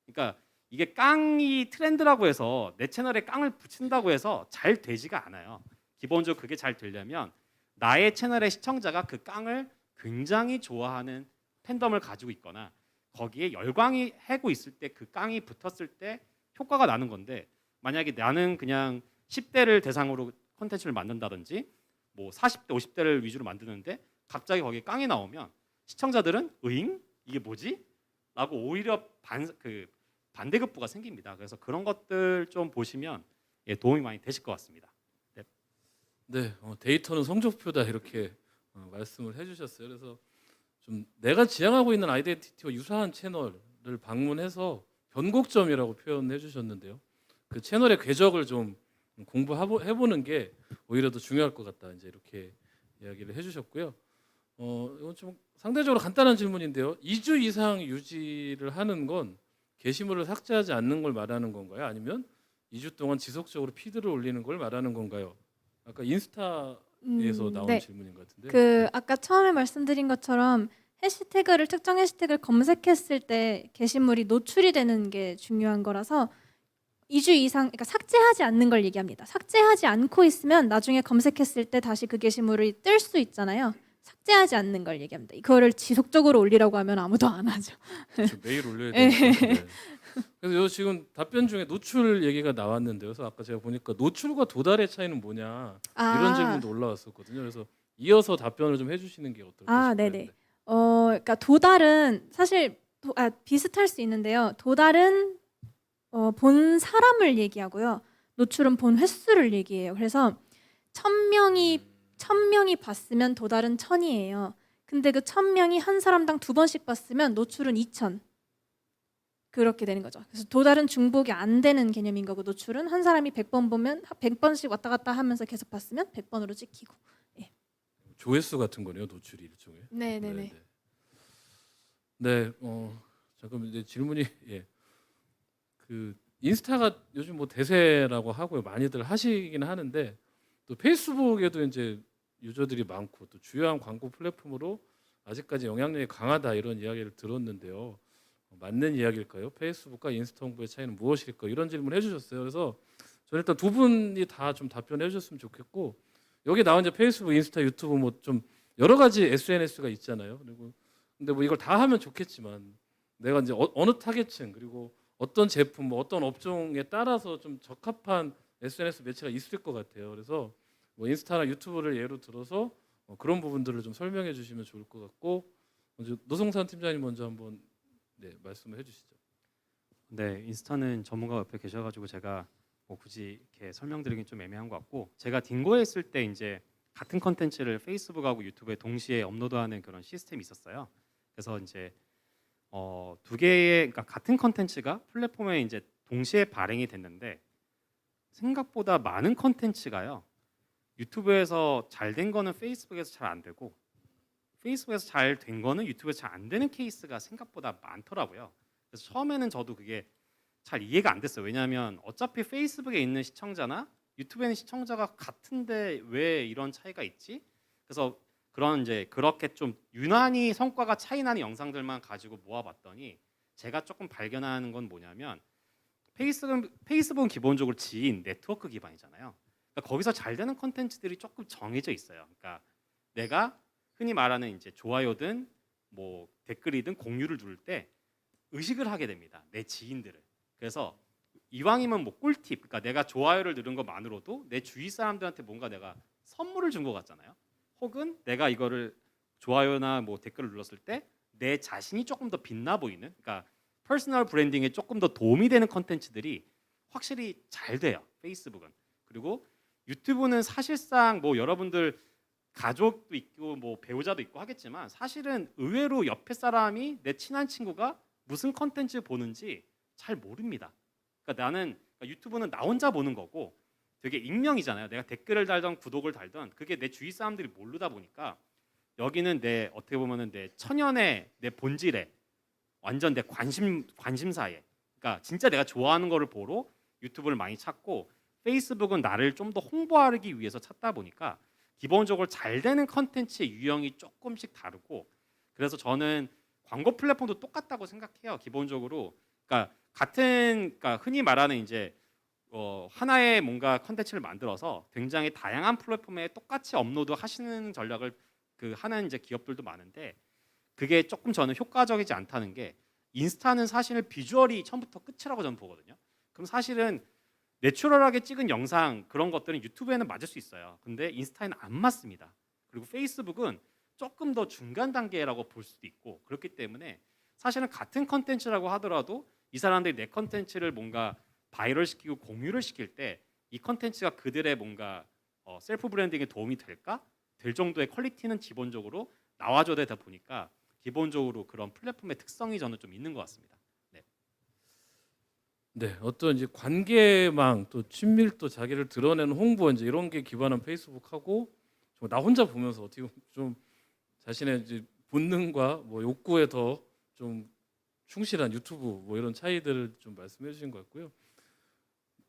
그러니까 이게 깡이 트렌드라고 해서 내 채널에 깡을 붙인다고 해서 잘 되지가 않아요. 기본적으로 그게 잘 되려면 나의 채널의 시청자가 그 깡을 굉장히 좋아하는 팬덤을 가지고 있거나, 거기에 열광이 해고 있을 때 그 깡이 붙었을 때 효과가 나는 건데, 만약에 나는 그냥 10대를 대상으로 콘텐츠를 만든다든지 뭐 40대, 50대를 위주로 만드는데 갑자기 거기에 깡이 나오면 시청자들은 으잉? 이게 뭐지? 라고 오히려 반대급부가 생깁니다. 그래서 그런 것들 좀 보시면 도움이 많이 되실 것 같습니다. 네, 데이터는 성적표다 이렇게 말씀을 해주셨어요. 그래서 좀 내가 지향하고 있는 아이덴티티와 유사한 채널을 방문해서 변곡점이라고 표현해 주셨는데요. 그 채널의 궤적을 좀 공부해보는 게 오히려 더 중요할 것 같다, 이제 이렇게 이야기를 해주셨고요. 이건 좀 상대적으로 간단한 질문인데요. 2주 이상 유지를 하는 건 게시물을 삭제하지 않는 걸 말하는 건가요? 아니면 2주 동안 지속적으로 피드를 올리는 걸 말하는 건가요? 아까 인스타에서 나온 네. 질문인 것 같은데. 그 아까 처음에 말씀드린 것처럼 특정 해시태그를 검색했을 때 게시물이 노출이 되는 게 중요한 거라서 2주 이상, 그러니까 삭제하지 않는 걸 얘기합니다. 삭제하지 않고 있으면 나중에 검색했을 때 다시 그 게시물이 뜰 수 있잖아요. 삭제하지 않는 걸 얘기합니다. 이거를 지속적으로 올리라고 하면 아무도 안 하죠. 그렇죠. 매일 올려야 되니까. 네. 그래서 지금 답변 중에 노출 얘기가 나왔는데요. 그래서 아까 제가 보니까 노출과 도달의 차이는 뭐냐 이런 질문도 올라왔었거든요. 그래서 이어서 답변을 좀 해주시는 게 어떨까 싶어요. 네네. 그러니까 도달은 사실 비슷할 수 있는데요. 도달은 본 사람을 얘기하고요. 노출은 본 횟수를 얘기해요. 그래서 1000명이 봤으면 도달은 1000이에요. 근데 그 1000명이 한 사람당 2번씩 봤으면 노출은 2000. 그렇게 되는 거죠. 그래서 도달은 중복이 안 되는 개념인 거고 노출은 한 사람이 100번 보면 100번씩 왔다 갔다 하면서 계속 봤으면 100번으로 찍히고. 조회수 같은 거네요, 노출이 일종의. 네네네. 네, 자 그럼 이제 질문이 그 인스타가 요즘 뭐 대세라고 하고요, 많이들 하시긴 하는데 또 페이스북에도 이제 유저들이 많고 또 주요한 광고 플랫폼으로 아직까지 영향력이 강하다 이런 이야기를 들었는데요. 맞는 이야기일까요? 페이스북과 인스타 홍보의 차이는 무엇일까요? 이런 질문을 해주셨어요. 그래서 저는 일단 두 분이 다 좀 답변해 주셨으면 좋겠고 여기 나온 이제 페이스북, 인스타, 유튜브 뭐 좀 여러 가지 SNS가 있잖아요. 그리고 근데 뭐 이걸 다 하면 좋겠지만 내가 이제 어느 타겟층 그리고 어떤 제품, 뭐 어떤 업종에 따라서 좀 적합한 SNS 매체가 있을 것 같아요. 그래서 뭐 인스타나 유튜브를 예로 들어서 그런 부분들을 좀 설명해 주시면 좋을 것 같고 먼저 노성산 팀장님 먼저 한번 말씀을 해주시죠. 네, 인스타는 전문가 옆에 계셔가지고 제가 뭐 굳이 이렇게 설명드리긴 좀 애매한 것 같고 제가 딩고에 있을 때 이제 같은 컨텐츠를 페이스북하고 유튜브에 동시에 업로드하는 그런 시스템이 있었어요. 그래서 이제 두 개의 그러니까 같은 컨텐츠가 플랫폼에 이제 동시에 발행이 됐는데 생각보다 많은 컨텐츠가요. 유튜브에서 잘 된 거는 페이스북에서 잘 안 되고 페이스북에서 잘 된 거는 유튜브에서 잘 안 되는 케이스가 생각보다 많더라고요. 그래서 처음에는 저도 그게 잘 이해가 안 됐어요. 왜냐하면 어차피 페이스북에 있는 시청자나 유튜브에 있는 시청자가 같은데 왜 이런 차이가 있지? 그래서 그런 이제 그렇게 좀 유난히 성과가 차이 나는 영상들만 가지고 모아봤더니 제가 조금 발견하는 건 뭐냐면 페이스북은 기본적으로 지인, 네트워크 기반이잖아요. 그러니까 거기서 잘 되는 콘텐츠들이 조금 정해져 있어요. 그러니까 내가 흔히 말하는 이제 좋아요든 뭐 댓글이든 공유를 누를 때 의식을 하게 됩니다. 내 지인들을. 그래서 이왕이면 뭐 꿀팁, 그러니까 내가 좋아요를 누른 것만으로도 내 주위 사람들한테 뭔가 내가 선물을 준 것 같잖아요. 혹은 내가 이거를 좋아요나 뭐 댓글을 눌렀을 때 내 자신이 조금 더 빛나 보이는, 그러니까 퍼스널 브랜딩에 조금 더 도움이 되는 컨텐츠들이 확실히 잘 돼요. 페이스북은. 그리고 유튜브는 사실상 뭐 여러분들 가족도 있고 뭐 배우자도 있고 하겠지만 사실은 의외로 옆에 사람이 내 친한 친구가 무슨 컨텐츠 보는지 잘 모릅니다. 그러니까 나는 유튜브는 나 혼자 보는 거고 되게 익명이잖아요. 내가 댓글을 달던 구독을 달던 그게 내 주위 사람들이 모르다 보니까 여기는 내 어떻게 보면은 내 천연의 내 본질에 완전 내 관심사에 그러니까 진짜 내가 좋아하는 거를 보러 유튜브를 많이 찾고 페이스북은 나를 좀 더 홍보하기 위해서 찾다 보니까 기본적으로 잘 되는 컨텐츠의 유형이 조금씩 다르고 그래서 저는 광고 플랫폼도 똑같다고 생각해요. 기본적으로 그러니까 그러니까 흔히 말하는 이제 하나의 뭔가 컨텐츠를 만들어서 굉장히 다양한 플랫폼에 똑같이 업로드 하시는 전략을 하는 이제 기업들도 많은데 그게 조금 저는 효과적이지 않다는 게 인스타는 사실 비주얼이 처음부터 끝이라고 저는 보거든요. 그럼 사실은 내추럴하게 찍은 영상 그런 것들은 유튜브에는 맞을 수 있어요. 근데 인스타에는 안 맞습니다. 그리고 페이스북은 조금 더 중간 단계라고 볼 수도 있고 그렇기 때문에 사실은 같은 컨텐츠라고 하더라도 이 사람들이 내 컨텐츠를 뭔가 바이럴 시키고 공유를 시킬 때 이 컨텐츠가 그들의 뭔가 셀프 브랜딩에 도움이 될 정도의 퀄리티는 기본적으로 나와줘야 되다 보니까 기본적으로 그런 플랫폼의 특성이 저는 좀 있는 것 같습니다. 네, 어떤 이제 관계망 또 친밀도 자기를 드러내는 홍보 이제 이런 게 기반한 페이스북하고 나 혼자 보면서 어떻게 좀 자신의 이제 본능과 뭐 욕구에 더 좀 충실한 유튜브 뭐 이런 차이들을 좀 말씀해 주신 것 같고요.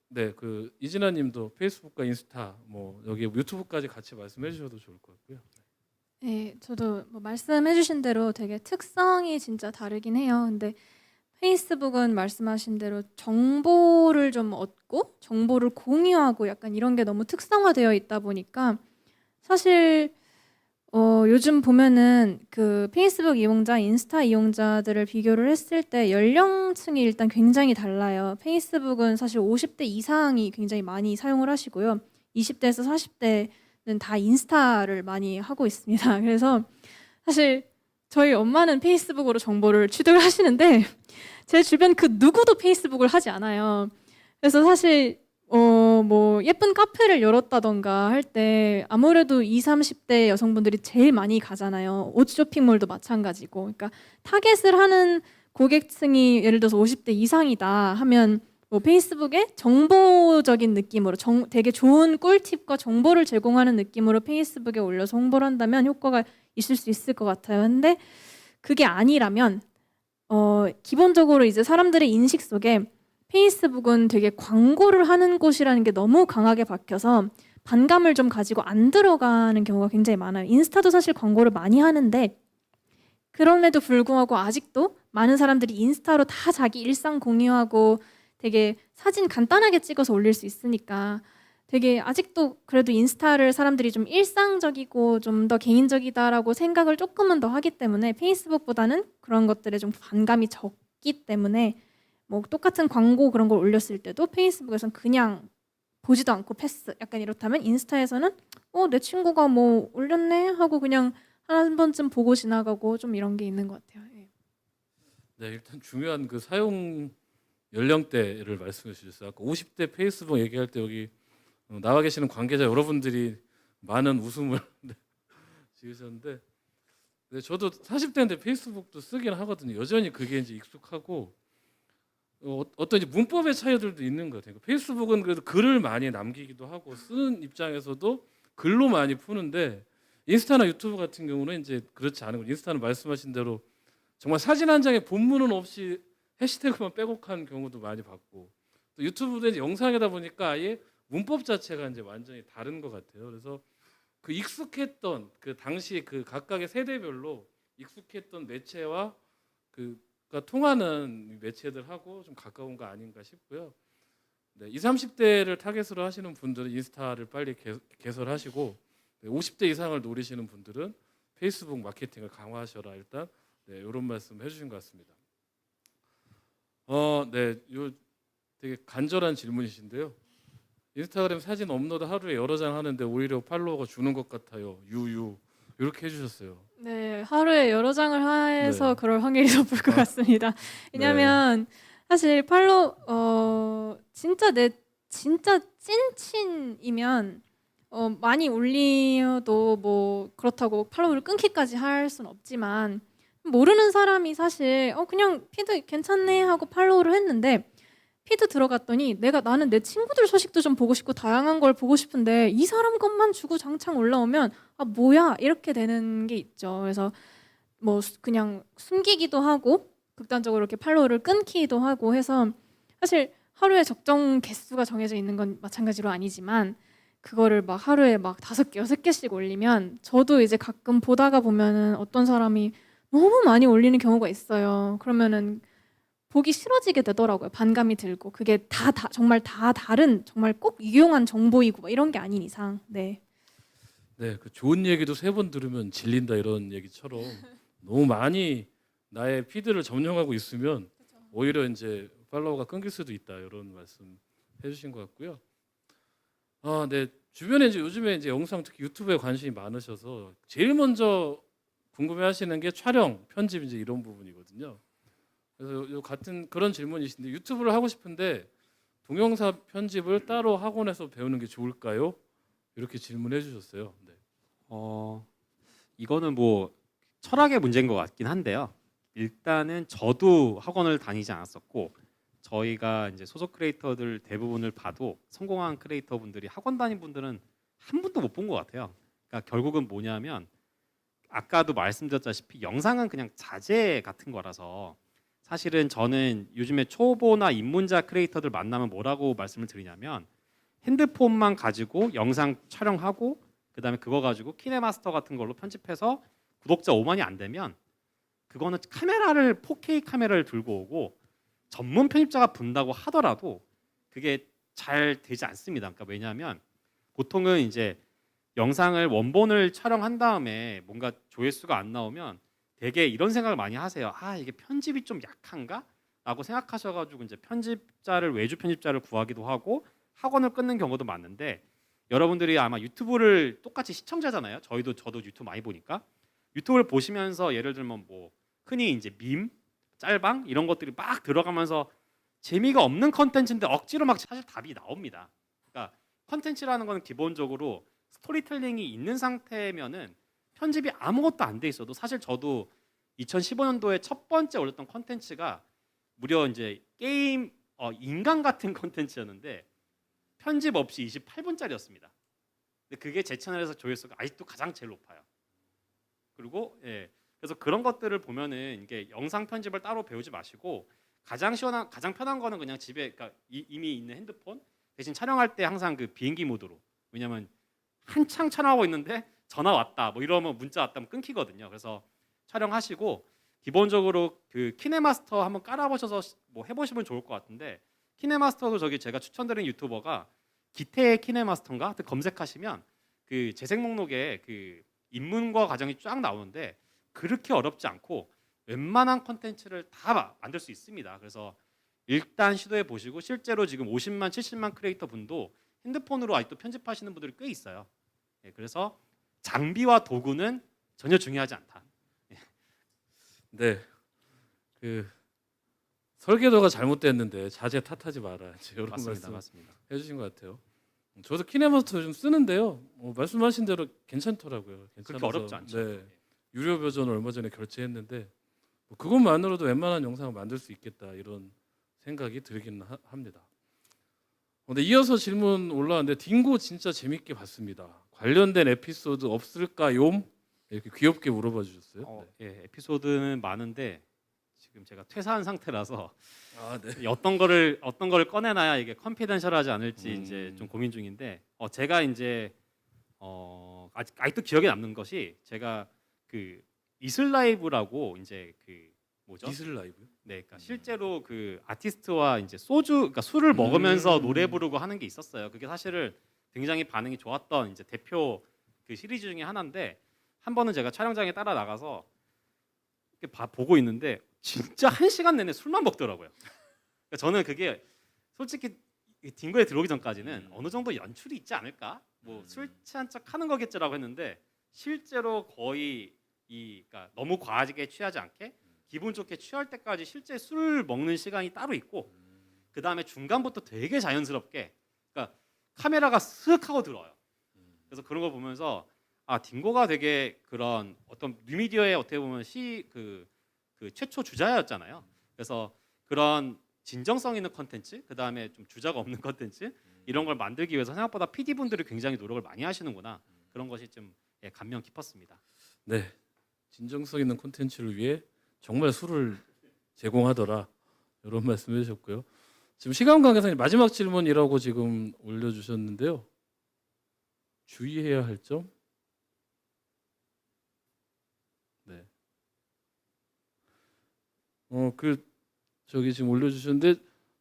네, 이진아님도 페이스북과 인스타 뭐 여기 유튜브까지 같이 말씀해 주셔도 좋을 것 같고요. 네, 저도 뭐 말씀해주신 대로 되게 특성이 진짜 다르긴 해요. 근데 페이스북은 말씀하신 대로 정보를 좀 얻고 정보를 공유하고 약간 이런 게 너무 특성화되어 있다 보니까 사실 요즘 보면은 그 페이스북 이용자, 인스타 이용자들을 비교를 했을 때 연령층이 일단 굉장히 달라요. 페이스북은 사실 50대 이상이 굉장히 많이 사용을 하시고요. 20대에서 40대는 다 인스타를 많이 하고 있습니다. 그래서 사실 저희 엄마는 페이스북으로 정보를 취득을 하시는데 제 주변 그 누구도 페이스북을 하지 않아요. 그래서 사실 뭐 예쁜 카페를 열었다던가 할 때 아무래도 20, 30대 여성분들이 제일 많이 가잖아요. 옷 쇼핑몰도 마찬가지고. 그러니까 타겟을 하는 고객층이 예를 들어서 50대 이상이다 하면 뭐 페이스북에 정보적인 느낌으로 되게 좋은 꿀팁과 정보를 제공하는 느낌으로 페이스북에 올려서 홍보를 한다면 효과가 있을 수 있을 것 같아요. 근데 그게 아니라면 기본적으로 이제 사람들의 인식 속에 페이스북은 되게 광고를 하는 곳이라는 게 너무 강하게 박혀서 반감을 좀 가지고 안 들어가는 경우가 굉장히 많아요. 인스타도 사실 광고를 많이 하는데 그럼에도 불구하고 아직도 많은 사람들이 인스타로 다 자기 일상 공유하고 되게 사진 간단하게 찍어서 올릴 수 있으니까 되게 아직도 그래도 인스타를 사람들이 좀 일상적이고 좀 더 개인적이다라고 생각을 조금은 더 하기 때문에 페이스북보다는 그런 것들에 좀 반감이 적기 때문에 뭐 똑같은 광고 그런 걸 올렸을 때도 페이스북에서는 그냥 보지도 않고 패스. 약간 이렇다면 인스타에서는 내 친구가 뭐 올렸네 하고 그냥 한 번쯤 보고 지나가고 좀 이런 게 있는 것 같아요. 예. 네, 일단 중요한 그 사용 연령대를 말씀해 주셨어요. 아까 50대 페이스북 얘기할 때 여기 나와 계시는 관계자 여러분들이 많은 웃음을 지으셨는데, 네, 저도 40대인데 페이스북도 쓰긴 하거든요. 여전히 그게 이제 익숙하고 어떤 이제 문법의 차이들도 있는 것 같아요. 페이스북은 그래도 글을 많이 남기기도 하고 쓰는 입장에서도 글로 많이 푸는데 인스타나 유튜브 같은 경우는 이제 그렇지 않은 거. 인스타는 말씀하신 대로 정말 사진 한 장에 본문은 없이 해시태그만 빼곡한 경우도 많이 봤고, 또 유튜브도 이제 영상이다 보니까 아예 문법 자체가 이제 완전히 다른 것 같아요. 그래서 그 익숙했던 그 당시 그 각각의 세대별로 익숙했던 매체와 그가 통하는 매체들하고 좀 가까운 거 아닌가 싶고요. 네, 20, 30대를 타겟으로 하시는 분들은 인스타를 빨리 개설하시고, 네, 50대 이상을 노리시는 분들은 페이스북 마케팅을 강화하셔라. 일단 네, 이런 말씀 해주신 것 같습니다. 네, 요 되게 간절한 질문이신데요. 인스타그램 사진 업로드 하루에 여러 장 하는데 오히려 팔로워가 주는 것 같아요. 유유 이렇게 해주셨어요. 네, 하루에 여러 장을 해서 네. 그럴 확률이 높을 것 같습니다. 왜냐하면 사실 진짜 진짜 찐친이면 많이 올려도 뭐 그렇다고 팔로우를 끊기까지 할 수는 없지만 모르는 사람이 사실 그냥 피드 괜찮네 하고 팔로우를 했는데 피드 들어갔더니 나는 내 친구들 소식도 좀 보고 싶고 다양한 걸 보고 싶은데 이 사람 것만 주고 장창 올라오면 뭐야 이렇게 되는 게 있죠. 그래서 뭐 그냥 숨기기도 하고 극단적으로 이렇게 팔로우를 끊기도 하고 해서 사실 하루에 적정 개수가 정해져 있는 건 마찬가지로 아니지만 그거를 막 하루에 막 5개, 6개씩 올리면 저도 이제 가끔 보다가 보면은 어떤 사람이 너무 많이 올리는 경우가 있어요. 그러면은 보기 싫어지게 되더라고요. 반감이 들고 그게 정말 다 다른 정말 꼭 유용한 정보이고 뭐 이런 게 아닌 이상. 네. 네, 그 좋은 얘기도 3번 들으면 질린다 이런 얘기처럼 너무 많이 나의 피드를 점령하고 있으면 오히려 이제 팔로워가 끊길 수도 있다 이런 말씀 해주신 것 같고요. 네, 주변에 이제 요즘에 이제 영상 특히 유튜브에 관심이 많으셔서 제일 먼저 궁금해하시는 게 촬영, 편집 이제 이런 부분이거든요. 그래서 요 같은 그런 질문이신데 유튜브를 하고 싶은데 동영상 편집을 따로 학원에서 배우는 게 좋을까요? 이렇게 질문해 주셨어요. 네. 이거는 뭐 철학의 문제인 것 같긴 한데요. 일단은 저도 학원을 다니지 않았었고 저희가 이제 소속 크리에이터들 대부분을 봐도 성공한 크리에이터 분들이 학원 다닌 분들은 한 분도 못 본 것 같아요. 그러니까 결국은 뭐냐면 아까도 말씀드렸다시피 영상은 그냥 자재 같은 거라서 사실은 저는 요즘에 초보나 입문자 크리에이터들 만나면 뭐라고 말씀을 드리냐면 핸드폰만 가지고 영상 촬영하고 그다음에 그거 가지고 키네마스터 같은 걸로 편집해서 구독자 5만이 안 되면 그거는 4K 카메라를 들고 오고 전문 편집자가 분다고 하더라도 그게 잘 되지 않습니다. 그러니까 왜냐하면 보통은 이제 영상을 원본을 촬영한 다음에 뭔가 조회수가 안 나오면 되게 이런 생각을 많이 하세요. 이게 편집이 좀 약한가? 라고 생각하셔가지고 이제 외주 편집자를 구하기도 하고 학원을 끊는 경우도 많은데 여러분들이 아마 유튜브를 똑같이 시청자잖아요. 저도 유튜브 많이 보니까 유튜브를 보시면서 예를 들면 뭐 흔히 이제 밈, 짤방 이런 것들이 막 들어가면서 재미가 없는 컨텐츠인데 억지로 막 사실 답이 나옵니다. 그러니까 컨텐츠라는 거는 기본적으로 스토리텔링이 있는 상태면은 편집이 아무것도 안 돼 있어도 사실 저도 2015년도에 첫 번째 올렸던 컨텐츠가 무려 이제 게임 인간 같은 컨텐츠였는데 편집 없이 28분짜리였습니다. 근데 그게 제 채널에서 조회수가 아직도 가장 제일 높아요. 그리고 그래서 그런 것들을 보면은 이게 영상 편집을 따로 배우지 마시고 가장 편한 거는 그냥 집에 그러니까 이미 있는 핸드폰 대신 촬영할 때 항상 그 비행기 모드로 왜냐면 한창 촬영하고 있는데 전화 왔다 뭐 이러면 문자 왔다면 끊기거든요. 그래서 촬영하시고 기본적으로 그 키네마스터 한번 깔아보셔서 뭐 해보시면 좋을 것 같은데 키네마스터도 저기 제가 추천드린 유튜버가 기태의 키네마스터인가 검색하시면 그 재생 목록에 그 입문과 과정이 쫙 나오는데 그렇게 어렵지 않고 웬만한 컨텐츠를 다 만들 수 있습니다. 그래서 일단 시도해 보시고 실제로 지금 50만, 70만 크리에이터 분도 핸드폰으로 아직도 편집하시는 분들이 꽤 있어요. 그래서 장비와 도구는 전혀 중요하지 않다. 네, 그 설계도가 잘못됐는데 자재 탓하지 마라. 이런 맞습니다, 말씀 맞습니다. 해주신 것 같아요. 저도 키네마스터 요즘 쓰는데요. 말씀하신 대로 괜찮더라고요. 그렇게 괜찮아서, 어렵지 않죠. 네, 유료 버전을 얼마 전에 결제했는데 뭐 그것만으로도 웬만한 영상을 만들 수 있겠다 이런 생각이 들긴 합니다. 근데 이어서 질문 올라왔는데 딩고 진짜 재밌게 봤습니다. 관련된 에피소드 없을까요? 이렇게 귀엽게 물어봐 주셨어요. 네. 예, 에피소드는 많은데 지금 제가 퇴사한 상태라서 아, 네. 어떤 거를 꺼내놔야 이게 컨피덴셜하지 않을지 음. 이제 좀 고민 중인데 제가 이제 아직도 기억에 남는 것이 제가 그 이슬 라이브라고 이제 그 뭐죠? 이슬 라이브요? 네, 그러니까 실제로 그 아티스트와 이제 그러니까 술을 먹으면서 노래 부르고 하는 게 있었어요. 그게 사실은 굉장히 반응이 좋았던 이제 대표 그 시리즈 중에 하나인데 한 번은 제가 촬영장에 따라 나가서 이렇게 보고 있는데 진짜 1시간 내내 술만 먹더라고요. 그러니까 저는 그게 솔직히 딩고에 들어오기 전까지는 어느 정도 연출이 있지 않을까? 뭐 술 취한 척 하는 거겠지라고 했는데 실제로 거의 그러니까 너무 과하게 취하지 않게 기분 좋게 취할 때까지 실제 술을 먹는 시간이 따로 있고 그 다음에 중간부터 되게 자연스럽게 그러니까 카메라가 슥 하고 들어요. 그래서 그런 거 보면서 딩고가 되게 그런 어떤 뉴미디어의 어떻게 보면 그 최초 주자였잖아요. 그래서 그런 진정성 있는 컨텐츠, 그 다음에 좀 주자가 없는 컨텐츠 이런 걸 만들기 위해서 생각보다 PD 분들이 굉장히 노력을 많이 하시는구나 그런 것이 좀 감명 깊었습니다. 네, 진정성 있는 콘텐츠를 위해 정말 술을 제공하더라 이런 말씀해 주셨고요. 지금 시간 관계상 마지막 질문이라고 지금 올려주셨는데요. 주의해야 할 점? 네. 저기 지금 올려주셨는데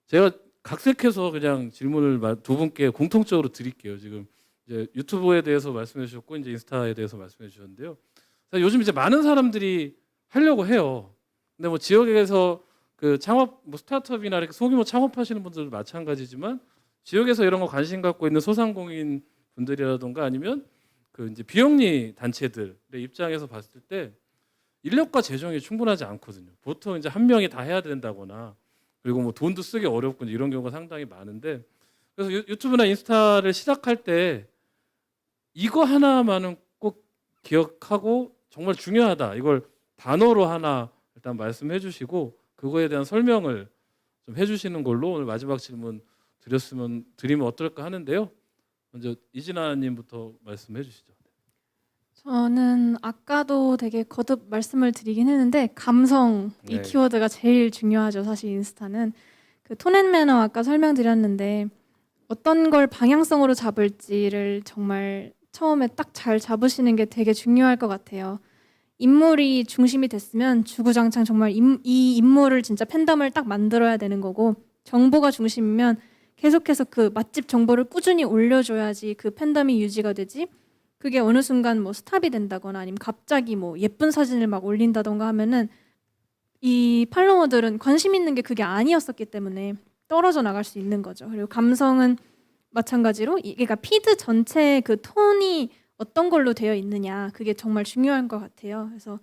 제가 각색해서 그냥 질문을 두 분께 공통적으로 드릴게요. 지금 이제 유튜브에 대해서 말씀해 주셨고 이제 인스타에 대해서 말씀해 주셨는데요. 요즘 이제 많은 사람들이 하려고 해요. 근데 뭐 지역에서 그 창업, 뭐 스타트업이나 이렇게 소규모 창업하시는 분들도 마찬가지지만 지역에서 이런 거 관심 갖고 있는 소상공인 분들이라던가 아니면 그 이제 비영리 단체들의 입장에서 봤을 때 인력과 재정이 충분하지 않거든요. 보통 이제 한 명이 다 해야 된다거나 그리고 뭐 돈도 쓰기 어렵고 이런 경우가 상당히 많은데 그래서 유튜브나 인스타를 시작할 때 이거 하나만은 꼭 기억하고 정말 중요하다. 이걸 단어로 하나 일단 말씀해 주시고 그거에 대한 설명을 좀 해주시는 걸로 오늘 마지막 질문 드리면 어떨까 하는데요. 먼저 이진아님부터 말씀해 주시죠. 저는 아까도 되게 거듭 말씀을 드리긴 했는데 감성 이 네. 키워드가 제일 중요하죠. 사실 인스타는 그 톤앤매너 아까 설명드렸는데 어떤 걸 방향성으로 잡을지를 정말 처음에 딱 잘 잡으시는 게 되게 중요할 것 같아요. 인물이 중심이 됐으면 주구장창 정말 이 인물을 진짜 팬덤을 딱 만들어야 되는 거고 정보가 중심이면 계속해서 그 맛집 정보를 꾸준히 올려줘야지 그 팬덤이 유지가 되지. 그게 어느 순간 뭐 스탑이 된다거나 아니면 갑자기 뭐 예쁜 사진을 막 올린다던가 하면은 이 팔로워들은 관심 있는 게 그게 아니었었기 때문에 떨어져 나갈 수 있는 거죠. 그리고 감성은 마찬가지로 그러니까 피드 전체의 그 톤이 어떤 걸로 되어 있느냐 그게 정말 중요한 것 같아요. 그래서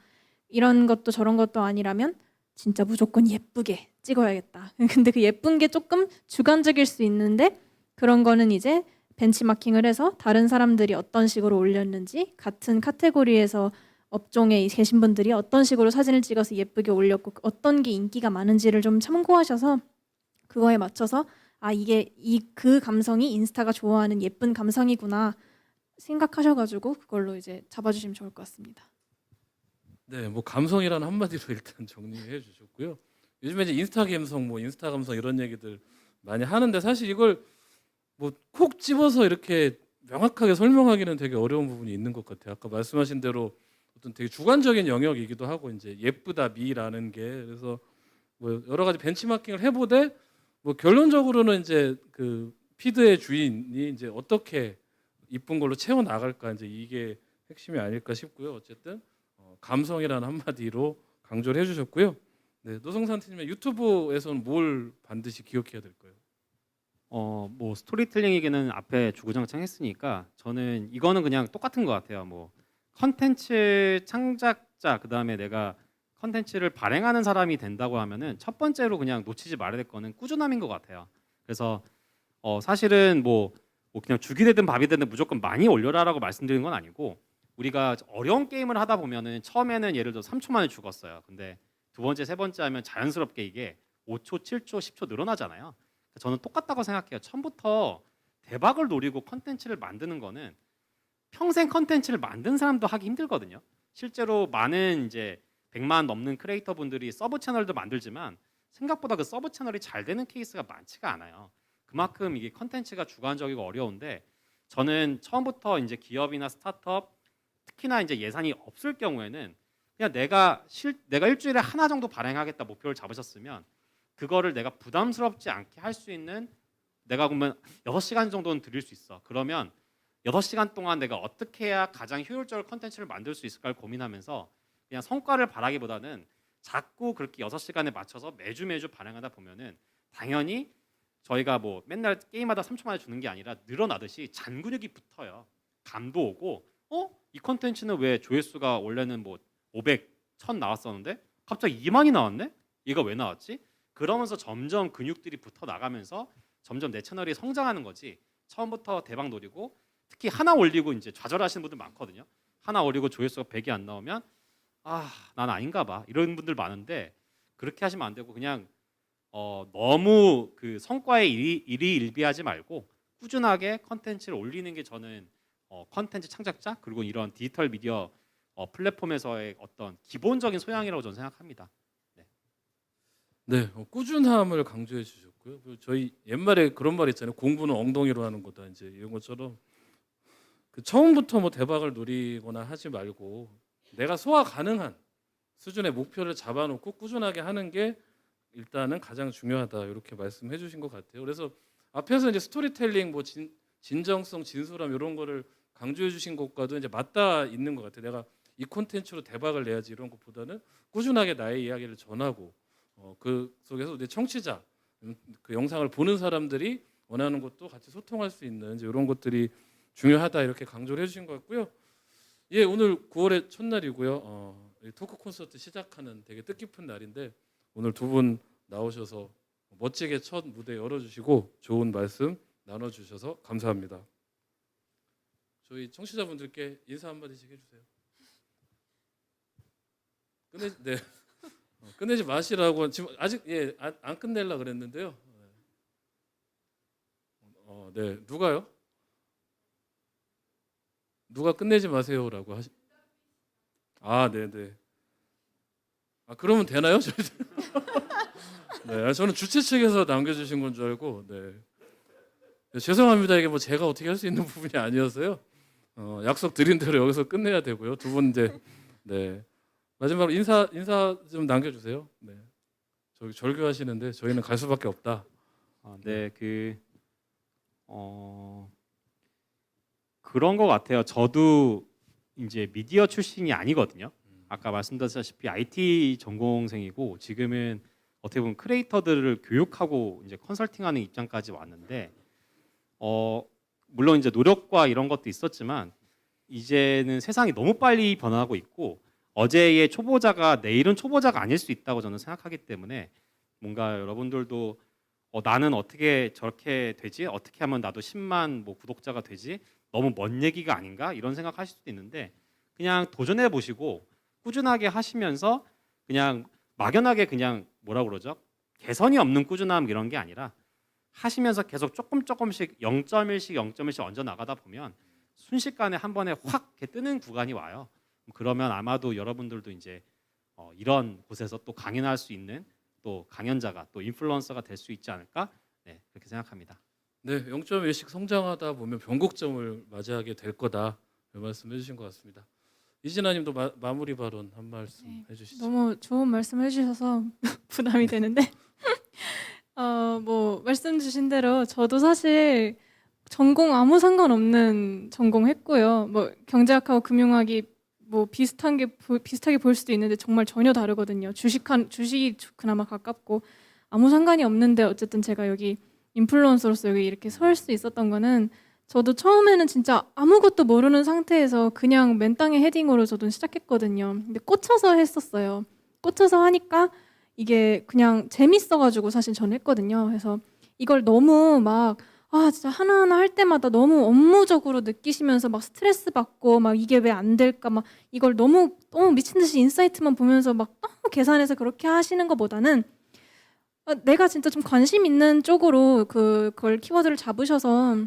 이런 것도 저런 것도 아니라면 진짜 무조건 예쁘게 찍어야겠다. 근데 그 예쁜 게 조금 주관적일 수 있는데 그런 거는 이제 벤치마킹을 해서 다른 사람들이 어떤 식으로 올렸는지, 같은 카테고리에서 업종에 계신 분들이 어떤 식으로 사진을 찍어서 예쁘게 올렸고 어떤 게 인기가 많은지를 좀 참고하셔서 그거에 맞춰서 아 이게 그 감성이 인스타가 좋아하는 예쁜 감성이구나 생각하셔가지고 그걸로 이제 잡아주시면 좋을 것 같습니다. 네, 뭐 감성이라는 한마디로 일단 정리해 주셨고요. 요즘에 이제 인스타 감성, 뭐 인스타 감성 이런 얘기들 많이 하는데 사실 이걸 뭐 콕 집어서 이렇게 명확하게 설명하기는 되게 어려운 부분이 있는 것 같아요. 아까 말씀하신 대로 어떤 되게 주관적인 영역이기도 하고 이제 예쁘다 미라는 게 그래서 뭐 여러 가지 벤치마킹을 해보되 뭐 결론적으로는 이제 그 피드의 주인이 이제 어떻게 이쁜 걸로 채워 나갈까 이제 이게 핵심이 아닐까 싶고요. 어쨌든 감성이라는 한마디로 강조를 해주셨고요. 네, 노성산 팀의 유튜브에서는 뭘 반드시 기억해야 될까요? 뭐 스토리텔링에게는 앞에 주구장창 했으니까 저는 이거는 그냥 똑같은 것 같아요. 뭐 컨텐츠 창작자 그다음에 내가 컨텐츠를 발행하는 사람이 된다고 하면은 첫 번째로 그냥 놓치지 말아야 될 거는 꾸준함인 것 같아요. 그래서 사실은 뭐 그냥 죽이 되든 밥이 되든 무조건 많이 올려라라고 말씀드리는 건 아니고 우리가 어려운 게임을 하다 보면은 처음에는 예를 들어 3초 만에 죽었어요. 근데 두 번째, 세 번째 하면 자연스럽게 이게 5초, 7초, 10초 늘어나잖아요. 저는 똑같다고 생각해요. 처음부터 대박을 노리고 컨텐츠를 만드는 거는 평생 컨텐츠를 만든 사람도 하기 힘들거든요. 실제로 많은 이제 100만 넘는 크리에이터 분들이 서브 채널도 만들지만 생각보다 그 서브 채널이 잘 되는 케이스가 많지가 않아요. 그만큼 이게 컨텐츠가 주관적이고 어려운데 저는 처음부터 이제 기업이나 스타트업 특히나 이제 예산이 없을 경우에는 그냥 내가 일주일에 하나 정도 발행하겠다 목표를 잡으셨으면 그거를 내가 부담스럽지 않게 할 수 있는 내가 그러면 6시간 정도는 드릴 수 있어. 그러면 6시간 동안 내가 어떻게 해야 가장 효율적으로 컨텐츠를 만들 수 있을까를 고민하면서 그냥 성과를 바라기보다는 자꾸 그렇게 6시간에 맞춰서 매주 발행하다 보면은 당연히 저희가 뭐 맨날 게임하다 3초 만에 주는 게 아니라 늘어나듯이 잔근육이 붙어요. 감도 오고 이 컨텐츠는 왜 조회수가 원래는 뭐 500, 1000 나왔었는데 갑자기 2만이 나왔네? 얘가 왜 나왔지? 그러면서 점점 근육들이 붙어 나가면서 점점 내 채널이 성장하는 거지. 처음부터 대박 노리고 특히 하나 올리고 이제 좌절하시는 분들 많거든요. 하나 올리고 조회수가 100이 안 나오면 난 아닌가 봐. 이런 분들 많은데 그렇게 하시면 안 되고 그냥 너무 그 성과에 일희일비하지 말고 꾸준하게 컨텐츠를 올리는 게 저는 컨텐츠 창작자 그리고 이런 디지털 미디어 플랫폼에서의 어떤 기본적인 소양이라고 저는 생각합니다. 네, 꾸준함을 강조해 주셨고요. 그리고 저희 옛말에 그런 말 있잖아요. 공부는 엉덩이로 하는 거다. 이제 이런 것처럼 그 처음부터 뭐 대박을 노리거나 하지 말고 내가 소화 가능한 수준의 목표를 잡아놓고 꾸준하게 하는 게 일단은 가장 중요하다. 이렇게 말씀해 주신 것 같아요. 그래서 앞에서 이제 스토리텔링, 뭐 진정성, 진솔함 이런 거를 강조해 주신 것과도 이제 맞닿아 있는 것 같아요. 내가 이 콘텐츠로 대박을 내야지 이런 것보다는 꾸준하게 나의 이야기를 전하고 그 속에서 내 청취자, 그 영상을 보는 사람들이 원하는 것도 같이 소통할 수 있는 이제 이런 것들이 중요하다 이렇게 강조를 해주신 것 같고요. 예, 오늘 9월의 첫날이고요. 토크 콘서트 시작하는 되게 뜻깊은 날인데 오늘 두 분 나오셔서 멋지게 첫 무대 열어주시고 좋은 말씀 나눠주셔서 감사합니다. 저희 청취자분들께 인사 한마디씩 해주세요. 끝내지 마시라고 지금 아직 안 끝낼라 그랬는데요. 네, 누가요? 누가 끝내지 마세요라고 하시? 네네. 그러면 되나요? 네, 저는 주최 측에서 남겨주신 건 줄 알고. 네. 죄송합니다. 이게 뭐 제가 어떻게 할 수 있는 부분이 아니어서요. 약속 드린 대로 여기서 끝내야 되고요. 두 분 이제 네. 마지막으로 인사 좀 남겨주세요. 네. 저기 절교하시는데 저희는 갈 수밖에 없다. 네, 그런 것 같아요. 저도 이제 미디어 출신이 아니거든요. 아까 말씀드렸다시피 IT 전공생이고 지금은 어떻게 보면 크리에이터들을 교육하고 이제 컨설팅하는 입장까지 왔는데 물론 이제 노력과 이런 것도 있었지만 이제는 세상이 너무 빨리 변화하고 있고 어제의 초보자가 내일은 초보자가 아닐 수 있다고 저는 생각하기 때문에 뭔가 여러분들도 나는 어떻게 저렇게 되지? 어떻게 하면 나도 10만 뭐 구독자가 되지? 너무 먼 얘기가 아닌가? 이런 생각하실 수도 있는데 그냥 도전해 보시고 꾸준하게 하시면서 그냥 막연하게 그냥 뭐라 그러죠? 개선이 없는 꾸준함 이런 게 아니라 하시면서 계속 조금씩 0.1씩 0.1씩 얹어 나가다 보면 순식간에 한 번에 확 이렇게 뜨는 구간이 와요. 그러면 아마도 여러분들도 이제 이런 곳에서 또 강연할 수 있는 또 강연자가 또 인플루언서가 될 수 있지 않을까? 네, 그렇게 생각합니다. 네, 0.1씩 성장하다 보면 변곡점을 맞이하게 될 거다. 그 말씀해 주신 것 같습니다. 이진아님도 마무리 발언 한 말씀 네, 해주시죠. 너무 좋은 말씀 해주셔서 부담이 되는데 뭐 말씀 주신 대로 저도 사실 전공 아무 상관없는 전공했고요. 뭐 경제학하고 금융학이 뭐 비슷하게 볼 수도 있는데 정말 전혀 다르거든요. 주식이 그나마 가깝고 아무 상관이 없는데 어쨌든 제가 여기 인플루언서로서 여기 이렇게 설 수 있었던 거는 저도 처음에는 진짜 아무것도 모르는 상태에서 그냥 맨땅에 헤딩으로 저도 시작했거든요. 근데 꽂혀서 했었어요. 꽂혀서 하니까 이게 그냥 재밌어가지고 사실 저는 했거든요. 그래서 이걸 너무 막 진짜 하나하나 할 때마다 너무 업무적으로 느끼시면서 막 스트레스 받고 막 이게 왜 안 될까 막 이걸 너무 미친 듯이 인사이트만 보면서 막 너무 계산해서 그렇게 하시는 것보다는 내가 진짜 좀 관심 있는 쪽으로 그걸 키워드를 잡으셔서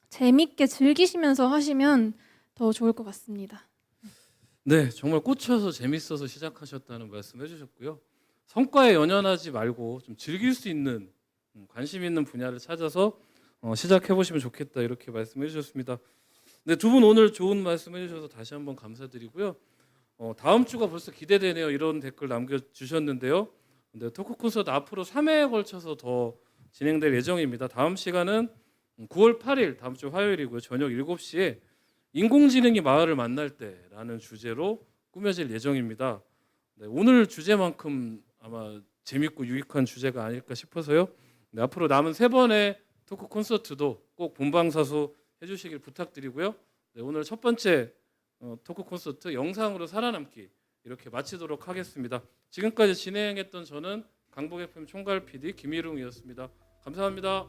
재밌게 즐기시면서 하시면 더 좋을 것 같습니다. 네, 정말 꽂혀서 재밌어서 시작하셨다는 말씀 해주셨고요. 성과에 연연하지 말고 좀 즐길 수 있는 관심 있는 분야를 찾아서 시작해 보시면 좋겠다 이렇게 말씀해 주셨습니다. 네, 두 분 오늘 좋은 말씀해 주셔서 다시 한번 감사드리고요. 다음 주가 벌써 기대되네요. 이런 댓글 남겨주셨는데요. 네, 토크 콘서트 앞으로 3회에 걸쳐서 더 진행될 예정입니다. 다음 시간은 9월 8일 다음 주 화요일이고요. 저녁 7시에 인공지능이 마을을 만날 때라는 주제로 꾸며질 예정입니다. 네, 오늘 주제만큼 아마 재밌고 유익한 주제가 아닐까 싶어서요. 네, 앞으로 남은 3번의 토크 콘서트도 꼭 본방사수 해주시길 부탁드리고요. 네, 오늘 첫 번째 토크 콘서트 영상으로 살아남기 이렇게 마치도록 하겠습니다. 지금까지 진행했던 저는 강북 FM 총괄 PD 김일웅이었습니다. 감사합니다.